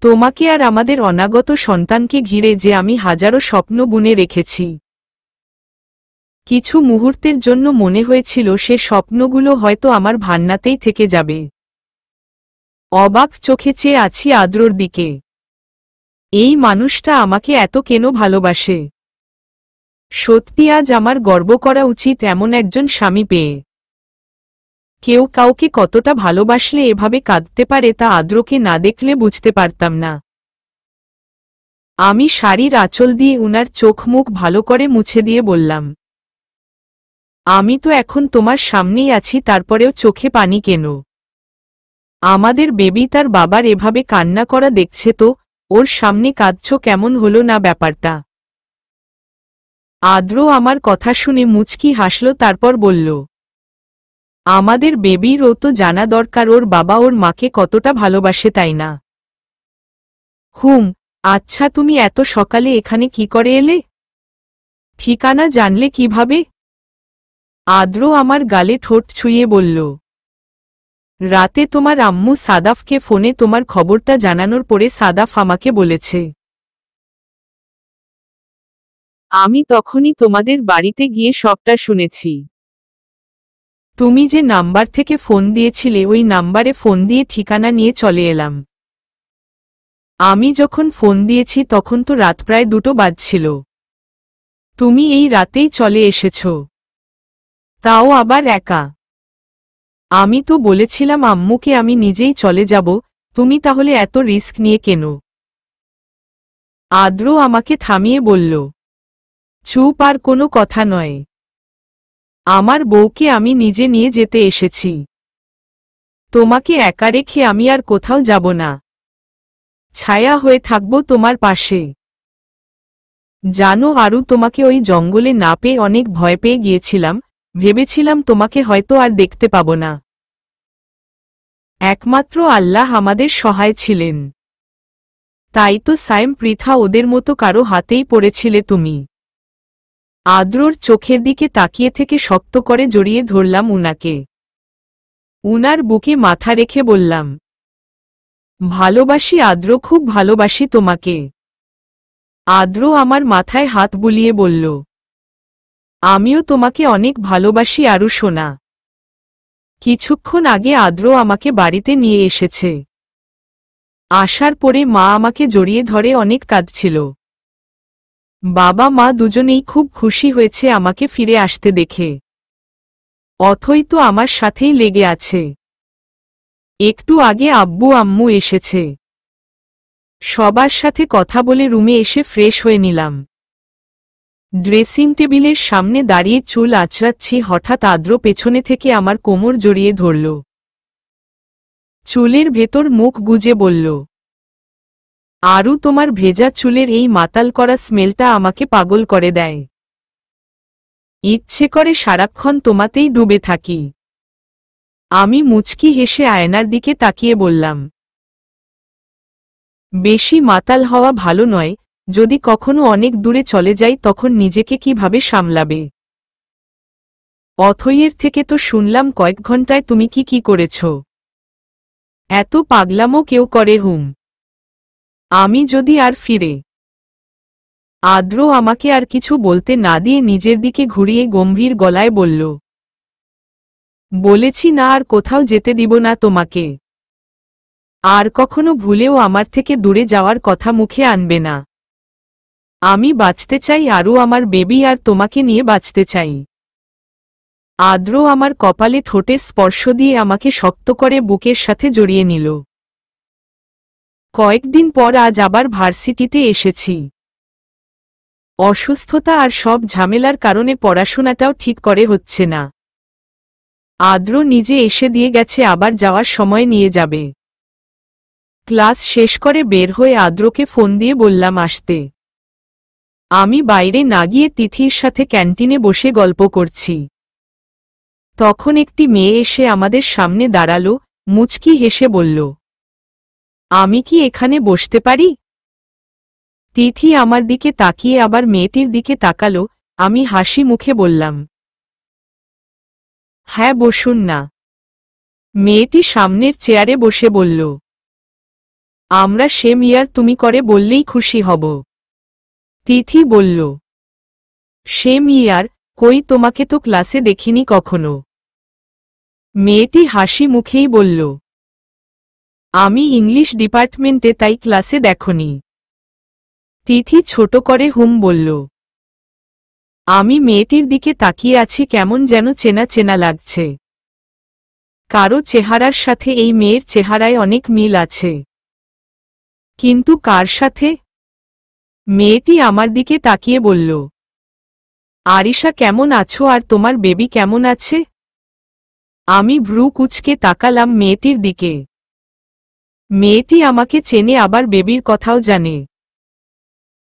তোমাকে আর আমাদের অনাগত সন্তানকে ঘিরে যে আমি হাজারো স্বপ্ন বুনে রেখেছি। কিছু মুহূর্তের জন্য মনে হয়েছিল সে স্বপ্নগুলো হয়তো আমার ভান্নাতেই থেকে যাবে। অবাক চোখে চেয়ে আছি আদ্রর দিকে। এই মানুষটা আমাকে এত কেন ভালোবাসে? সত্যি আজ আমার গর্ব করা উচিত এমন একজন স্বামী পেয়ে। কেউ কাউকে কতটা ভালোবাসলে এভাবে কাঁদতে পারে তা আদ্রকে না দেখলে বুঝতে পারতাম না। আমি শাড়ির আঁচল দিয়ে উনার চোখ মুখ ভালো করে মুছে দিয়ে বললাম, আমি তো এখন তোমার সামনেই আছি, তারপরেও চোখে পানি কেন? আমাদের বেবি তার বাবার এভাবে কান্না করা দেখছে তো, ওর সামনে কাঁদছ কেমন হলো না ব্যাপারটা? আদ্র আমার কথা শুনে মুচকি হাসল, তারপর বলল, আমাদের বেবির ও তো জানা দরকার ওর বাবা ওর মাকে কতটা ভালোবাসে, তাই না? হুম। আচ্ছা, তুমি এত সকালে এখানে কি করে এলে? ঠিকানা জানলে কিভাবে? আদ্র আমার গালে ঠোঁট ছুঁয়ে বলল, রাতে তোমার আম্মু সাদাফকে ফোনে তোমার খবরটা জানানোর পরে সাদাফ আমাকে বলেছে। আমি তখনই তোমাদের বাড়িতে গিয়ে সবটা শুনেছি। তুমি যে নাম্বার থেকে ফোন দিয়েছিলে ওই নাম্বারে ফোন দিয়ে ঠিকানা নিয়ে চলে এলাম। আমি যখন ফোন দিয়েছি তখন তো রাত প্রায় 2টো বাজছিল। তুমি এই রাতেই চলে এসেছ, তাও আবার একা। আমি তো বলেছিলাম আম্মুকে আমি নিজেই চলে যাব, তুমি তাহলে এত রিস্ক নিয়ে কেন? আদ্র আমাকে থামিয়ে বলল, চুপ, আর কোনো কথা নয়। আমার বউকে আমি নিজে নিয়ে যেতে এসেছি। তোমাকে একা রেখে আমি আর কোথাও যাব না। ছায়া হয়ে থাকব তোমার পাশে। জানো আরু, তোমাকে ওই জঙ্গলে না পেয়ে অনেক ভয় পেয়ে গিয়েছিলাম, ভেবেছিলাম তোমাকে হয়তো আর দেখতে পাব না। একমাত্র আল্লাহ আমাদের সহায় ছিলেন। তাই তো সায়েম পৃথা ওদের মতো কারো হাতেই পড়েছিলে তুমি। আদ্রর চোখের দিকে তাকিয়ে থেকে শক্ত করে জড়িয়ে ধরলাম উনাকে। উনার বুকে মাথা রেখে বললাম, ভালোবাসি আদ্র, খুব ভালোবাসি তোমাকে। আদ্র আমার মাথায় হাত বুলিয়ে বলল, আমিও তোমাকে অনেক ভালোবাসি আরু সোনা। কিছুক্ষণ আগে আদ্র আমাকে বাড়িতে নিয়ে এসেছে। আসার পরে মা আমাকে জড়িয়ে ধরে অনেক কাঁদছিল। বাবা মা দুজনেই খুব খুশি হয়েছে আমাকে ফিরে আসতে দেখে। অথই তো আমার সাথেই লেগে আছে। একটু আগে আব্বু আম্মু এসেছে। সবার সাথে কথা বলে রুমে এসে ফ্রেশ হয়ে নিলাম। ড্রেসিং টেবিলের সামনে দাঁড়িয়ে চুল আঁচড়াচ্ছি, হঠাৎ আদ্র পেছনে থেকে আমার কোমর জড়িয়ে ধরল। চুলের ভেতর মুখ গুজে বলল, আরু, তোমার ভেজা চুলের এই মাতাল করা স্মেলটা আমাকে পাগল করে দেয়। ইচ্ছে করে সারাক্ষণ তোমাতেই ডুবে থাকি। আমি মুচকি হেসে আয়নার দিকে তাকিয়ে বললাম, বেশি মাতাল হওয়া ভালো নয়, যদি কখনো অনেক দূরে চলে যাই তখন নিজেকে কিভাবে সামলাবে? অথইয়ের থেকে তো শুনলাম কয়েক ঘন্টায় তুমি কি করেছ। এত পাগলামো কেউ করে হুম? আমি যদি আর ফিরে। আদ্র আমাকে আর কিছু বলতে না দিয়ে নিজের দিকে ঘুরিয়ে গম্ভীর গলায় বলল, বলেছি না আর কোথাও যেতে দিব না তোমাকে। আর কখনো ভুলেও আমার থেকে দূরে যাওয়ার কথা মুখে আনবে না। আমি বাঁচতে চাই, আরও আমার বেবি আর তোমাকে নিয়ে বাঁচতে চাই। আদ্র আমার কপালে ঠোঁটের স্পর্শ দিয়ে আমাকে শক্ত করে বুকের সাথে জড়িয়ে নিল। কয়েকদিন পর আজ আবার ভার্সিটিতে এসেছি। অসুস্থতা আর সব ঝামেলার কারণে পড়াশোনাটাও ঠিক করে হচ্ছে না। আদ্র নিজে এসে দিয়ে গেছে, আবার যাওয়ার সময় নিয়ে যাবে। ক্লাস শেষ করে বের হয়ে আদ্রকে ফোন দিয়ে বললাম আসতে। আমি বাইরে না গিয়ে তিথির সাথে ক্যান্টিনে বসে গল্প করছি। তখন একটি মেয়ে এসে আমাদের সামনে দাঁড়ালো, মুচকি হেসে বলল, আমি কি এখানে বসতে পারি? তিথি আমার দিকে তাকিয়ে আবার মেয়েটির দিকে তাকালো। আমি হাসি মুখে বললাম, হ্যাঁ বসুন না। মেয়েটি সামনের চেয়ারে বসে বলল, আমরা সেম ইয়ার, তুমি করে বললেই খুশি হব। তিথি বলল, সেম ইয়ার? কই, তোমাকে তো ক্লাসে দেখিনি কখনো। মেয়েটি হাসি মুখেই বলল, আমি ইংলিশ ডিপার্টমেন্টে, তাই ক্লাসে দেখনি। তিথি ছোট করে হুম বলল। আমি মেয়েটির দিকে তাকিয়ে আছি, কেমন যেন চেনা চেনা লাগছে। কারো চেহারার সাথে এই মেয়ের চেহারায় অনেক মিল আছে, কিন্তু কার সাথে? মেয়েটি আমার দিকে তাকিয়ে বলল, আরিশা কেমন আছো, আর তোমার বেবি কেমন আছে? আমি ভ্রু কুঁচকে তাকালাম মেয়েটির দিকে। মেয়েটি আমাকে চেনে, আবার বেবির কথাও জানে।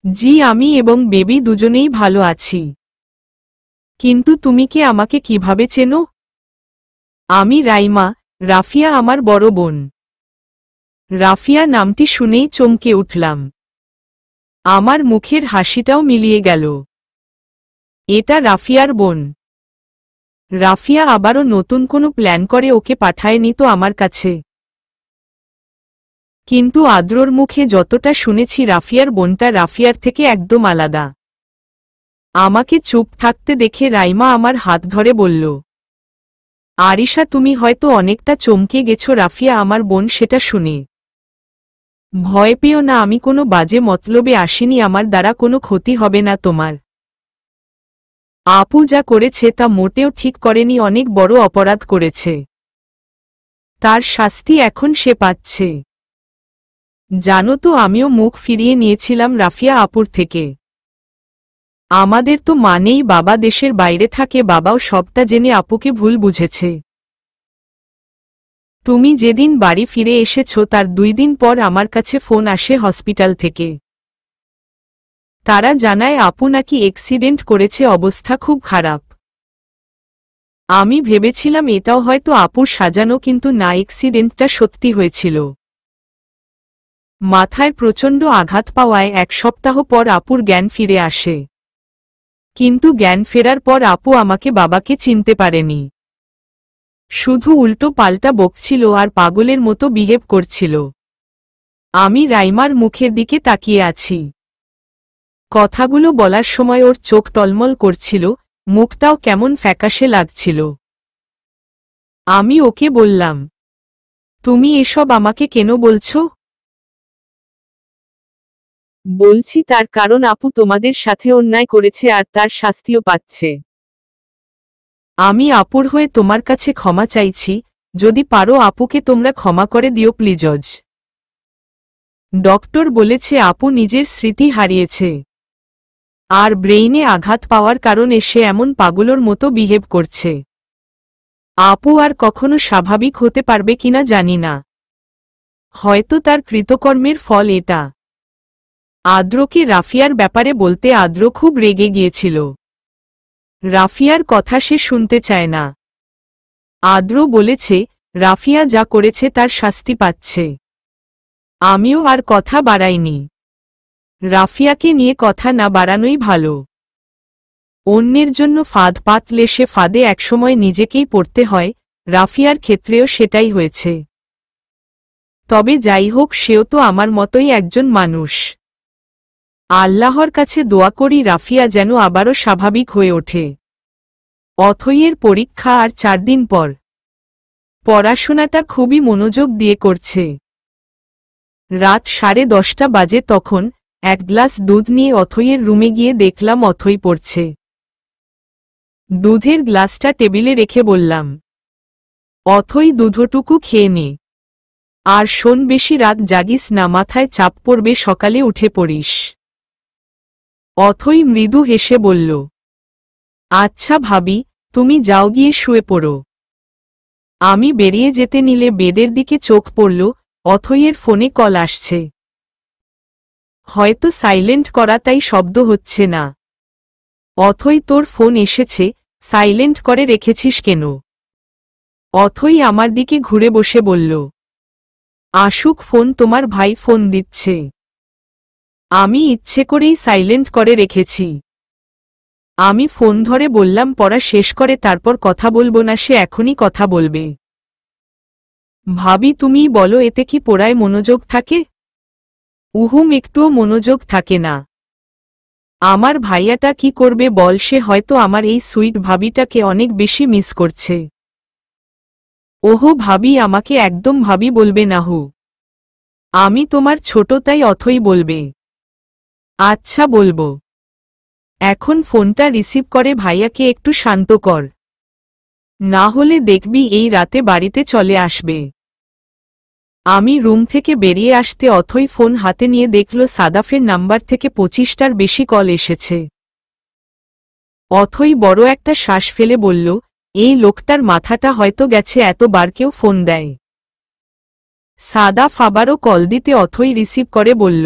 জি, আমি এবং বেবি দুজনেই ভালো আছি। কিন্তু তুমি কে, আমাকে কিভাবে চেনো? আমি রাইমা, রাফিয়া আমার বড় বোন। রাফিয়া নামটি শুনেই চমকে উঠলাম। আমার মুখের হাসিটাও মিলিয়ে গেল। এটা রাফিয়ার বোন। রাফিয়া আবারও নতুন কোনো প্ল্যান করে ওকে পাঠায়নি তো আমার কাছে। কিন্তু আদ্রর মুখে যতটা শুনেছি রাফিয়ার বোনটা রাফিয়ার থেকে একদম আলাদা। আমাকে চুপ থাকতে দেখে রাইমা আমার হাত ধরে বলল, আরিশা তুমি হয়তো অনেকটা চমকে গেছো রাফিয়া আমার বোন সেটা শুনে। ভয় পেও না, আমি কোনো বাজে মতলবে আসিনি, আমার দ্বারা কোনো ক্ষতি হবে না তোমার। আপু যা করেছে তা মোটেও ঠিক করেনি, অনেক বড় অপরাধ করেছে। তার শাস্তি এখন সে পাচ্ছে। জানো তো, আমিও মুখ ফিরিয়ে নিয়েছিলাম রাফিয়া আপুর থেকে। আমাদের তো মানেই বাবা দেশের বাইরে থাকে, বাবাও সবটা জেনে আপুকে ভুল বুঝেছে। তুমি যেদিন বাড়ি ফিরে এসেছ তার 2 দিন পর আমার কাছে ফোন আসে হসপিটাল থেকে। তারা জানায় আপু নাকি অ্যাক্সিডেন্ট করেছে, অবস্থা খুব খারাপ। আমি ভেবেছিলাম এটাও হয়তো আপুর সাজানো, কিন্তু না, অ্যাক্সিডেন্টটা সত্যি হয়েছিল। মাথায় প্রচণ্ড আঘাত পাওয়ায় 1 সপ্তাহ পর আপুর জ্ঞান ফিরে আসে। কিন্তু জ্ঞান ফেরার পর আপু আমাকে বাবাকে চিনতে পারেনি। শুধু উল্টো পাল্টা বকছিল আর পাগলের মতো বিহেভ করছিল। আমি রাইমার মুখের দিকে তাকিয়ে আছি। কথাগুলো বলার সময় ওর চোখ টলমল করছিল, মুখটাও কেমন ফ্যাকাশে লাগছিল। আমি ওকে বললাম, তুমি এসব আমাকে কেন বলছো? বলছি তার কারণ আপু তোমাদের সাথে অন্যায় করেছে আর তার শাস্তিও পাচ্ছে। আমি আপুর হয়ে তোমার কাছে ক্ষমা চাইছি, যদি পারো আপুকে তোমরা ক্ষমা করে দিও প্লিজজ। ডক্টর বলেছে আপু নিজের স্মৃতি হারিয়েছে আর ব্রেইনে আঘাত পাওয়ার কারণে সে এমন পাগলের মতো বিহেভ করছে। আপু আর কখনো স্বাভাবিক হতে পারবে কিনা জানি না, হয়তো তার কৃতকর্মের ফল এটা। আদ্রকে রাফিয়ার ব্যাপারে বলতে আদ্র খুব রেগে গিয়েছিল। রাফিয়ার কথা সে শুনতে চায় না। আদ্র বলেছে রাফিয়া যা করেছে তার শাস্তি পাচ্ছে। আমিও আর কথা বাড়াইনি। রাফিয়াকে নিয়ে কথা না বাড়ানোই ভালো। অন্যের জন্য ফাঁদ পাতলে সে ফাঁদে একসময় নিজেকেই পড়তে হয়, রাফিয়ার ক্ষেত্রেও সেটাই হয়েছে। তবে যাই হোক, সেও তো আমার মতোই একজন মানুষ। আল্লাহর কাছে দোয়া করি রাফিয়া যেন আবারও স্বাভাবিক হয়ে ওঠে। অথইয়ের পরীক্ষা আর 4 দিন পর। পড়াশোনাটা খুবই মনোযোগ দিয়ে করছে। রাত 10:30 বাজে তখন এক গ্লাস দুধ নিয়ে অথইয়ের রুমে গিয়ে দেখলাম অথই পড়ছে। দুধের গ্লাসটা টেবিলে রেখে বললাম, অথই দুধটুকু খেয়ে নে। আর শোন, বেশি রাত জাগিস না, মাথায় চাপ পড়বে, সকালে উঠে পড়িস। অথই মৃদু হেসে বলল, আচ্ছা ভাবি, তুমি যাও, গিয়ে শুয়ে পড়ো। আমি বেরিয়ে যেতে নিলে বেডের দিকে চোখ পড়ল, অথইয়ের ফোনে কল আসছে। হয়তো সাইলেন্ট করা, তাই শব্দ হচ্ছে না। অথই, তোর ফোন এসেছে, সাইলেন্ট করে রেখেছিস কেন? অথই আমার দিকে ঘুরে বসে বলল, আসুক ফোন, তোমার ভাই ফোন দিচ্ছে। আমি ইচ্ছে করেই সাইলেন্ট করে রেখেছি। আমি ফোন ধরে বললাম, পড়া শেষ করে তারপর কথা বলবো না? সে এখনই কথা বলবে। ভাবি, তুমিই বলো, এতে কি পড়ায় মনোযোগ থাকে? একটুও মনোযোগ থাকে না। আমার ভাইয়াটা কি করবে বল? সে হয়তো আমার এই সুইট ভাবিটাকে অনেক বেশি মিস করছে। ওহো ভাবি, আমাকে একদম ভাবি বলবে না। আমি তোমার ছোট, তাই অথই বলবে। আচ্ছা বলবো। এখন ফোনটা রিসিভ করে ভাইয়াকে একটু শান্ত কর, না হলে দেখবি এই রাতে বাড়িতে চলে আসবে। আমি রুম থেকে বেরিয়ে আসতে অথই ফোন হাতে নিয়ে দেখল সাদাফের নাম্বার থেকে 25টার বেশি কল এসেছে। অথই বড় একটা শ্বাস ফেলে বলল, এই লোকটার মাথাটা হয়তো গেছে, এতবার কেউ ফোন দেয়। সাদাফ আবারও কল দিতে অথই রিসিভ করে বলল,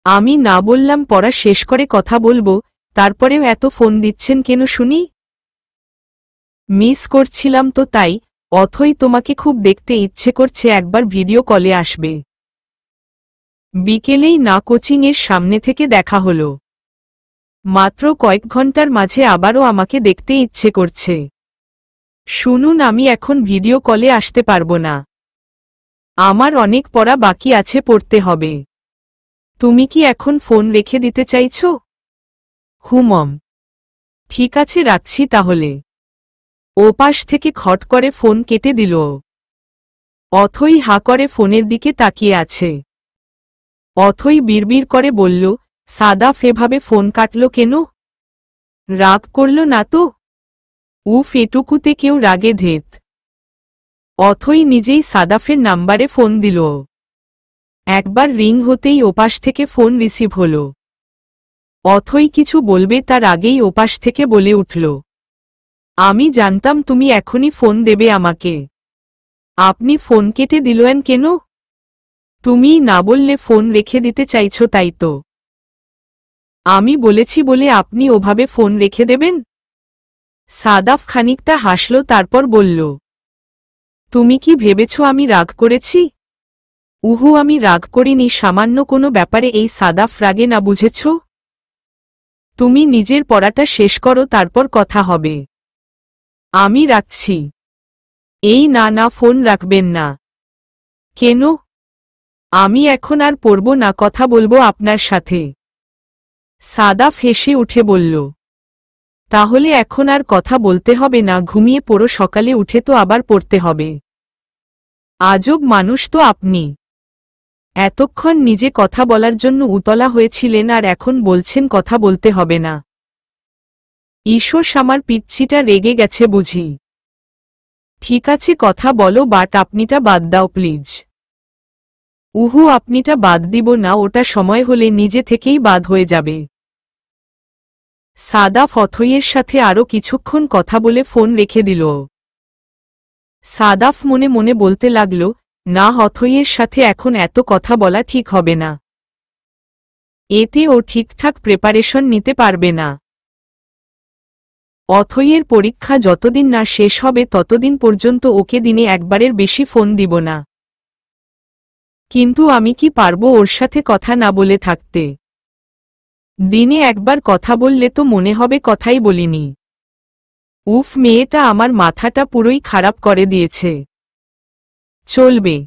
আমি না বললাম পড়া শেষ করে কথা বলবো, তারপরেও এত ফোন দিচ্ছেন কেন শুনি? মিস করছিলাম তো তাই। অথই, তোমাকে খুব দেখতে ইচ্ছে করছে, একবার ভিডিও কলে আসবে। বিকেলেই না কোচিংয়ের সামনে থেকে দেখা হলো। মাত্র কয়েক ঘন্টার মাঝে আবারও আমাকে দেখতে ইচ্ছে করছে। শুনুন, আমি এখন ভিডিও কলে আসতে পারবো না। আমার অনেক পড়া বাকি আছে, পড়তে হবে। তুমি কি এখন ফোন রেখে দিতে চাইছো? মম। ঠিক আছে, রাখছি তাহলে। ওপাশ থেকে খট করে ফোন কেটে দিল। অথই হা করে ফোনের দিকে তাকিয়ে আছে। অথই বিড়বিড় করে বলল, সাদাফ এভাবে ফোন কাটল কেন? রাগ করল না তো? এটুকুতে কেউ রাগে ধেত। অথই নিজেই সাদাফের নাম্বারে ফোন দিল। একবার রিং হতেই ওপাশ থেকে ফোন রিসিভ হল। অথই কিছু বলবে তার আগেই ওপাশ থেকে বলে উঠল, আমি জানতাম তুমি এখনই ফোন দেবে আমাকে। আপনি ফোন কেটে দিলেন কেন? তুমিই না বললে ফোন রেখে দিতে চাইছো, তাই তো। আমি বলেছি বলে আপনি ওভাবে ফোন রেখে দেবেন? সাদাফ খানিকটা হাসল, তারপর বলল, তুমি কি ভেবেছ আমি রাগ করেছি? আমি রাগ করিনি, সামান্য কোনো ব্যাপারে এই সাদাফ রাগে না, বুঝেছ? তুমি নিজের পড়াটা শেষ করো, তারপর কথা হবে। আমি রাখছি। এই না না, ফোন রাখবেন না। কেন? আমি এখন আর পড়ব না, কথা বলবো আপনার সাথে। সাদাফ হেসে উঠে বলল, তাহলে এখন আর কথা বলতে হবে না, ঘুমিয়ে পড়ো, সকালে উঠে তো আবার পড়তে হবে। আজব মানুষ তো আপনি। এতক্ষণ নিজে কথা বলার জন্য উতলা হয়েছিলেন, আর এখন বলছেন কথা বলতে হবে না। ঈশ্বর, আমার পিচ্ছিটা রেগে গেছে বুঝি। ঠিক আছে, কথা বলো, বাট আপনিটা বাদ দাও প্লিজ। আপনিটা বাদ দিব না, ওটা সময় হলে নিজে থেকেই বাদ হয়ে যাবে। সাদাফ অথইয়ের সাথে আরও কিছুক্ষণ কথা বলে ফোন রেখে দিল। সাদাফ মনে মনে বলতে লাগল, না, অথইয়ের সাথে এখন এত কথা বলা ঠিক হবে না। এতে ও ঠিকঠাক প্রিপারেশন নিতে পারবে না। অথইয়ের পরীক্ষা যতদিন না শেষ হবে ততদিন পর্যন্ত ওকে দিনে একবারের বেশি ফোন দিব না। কিন্তু আমি কি পারবো ওর সাথে কথা না বলে থাকতে? দিনে একবার কথা বললে তো মনে হবে কথাই বলিনি। উফ, মেয়েটা আমার মাথাটা পুরোই খারাপ করে দিয়েছে। চলবে।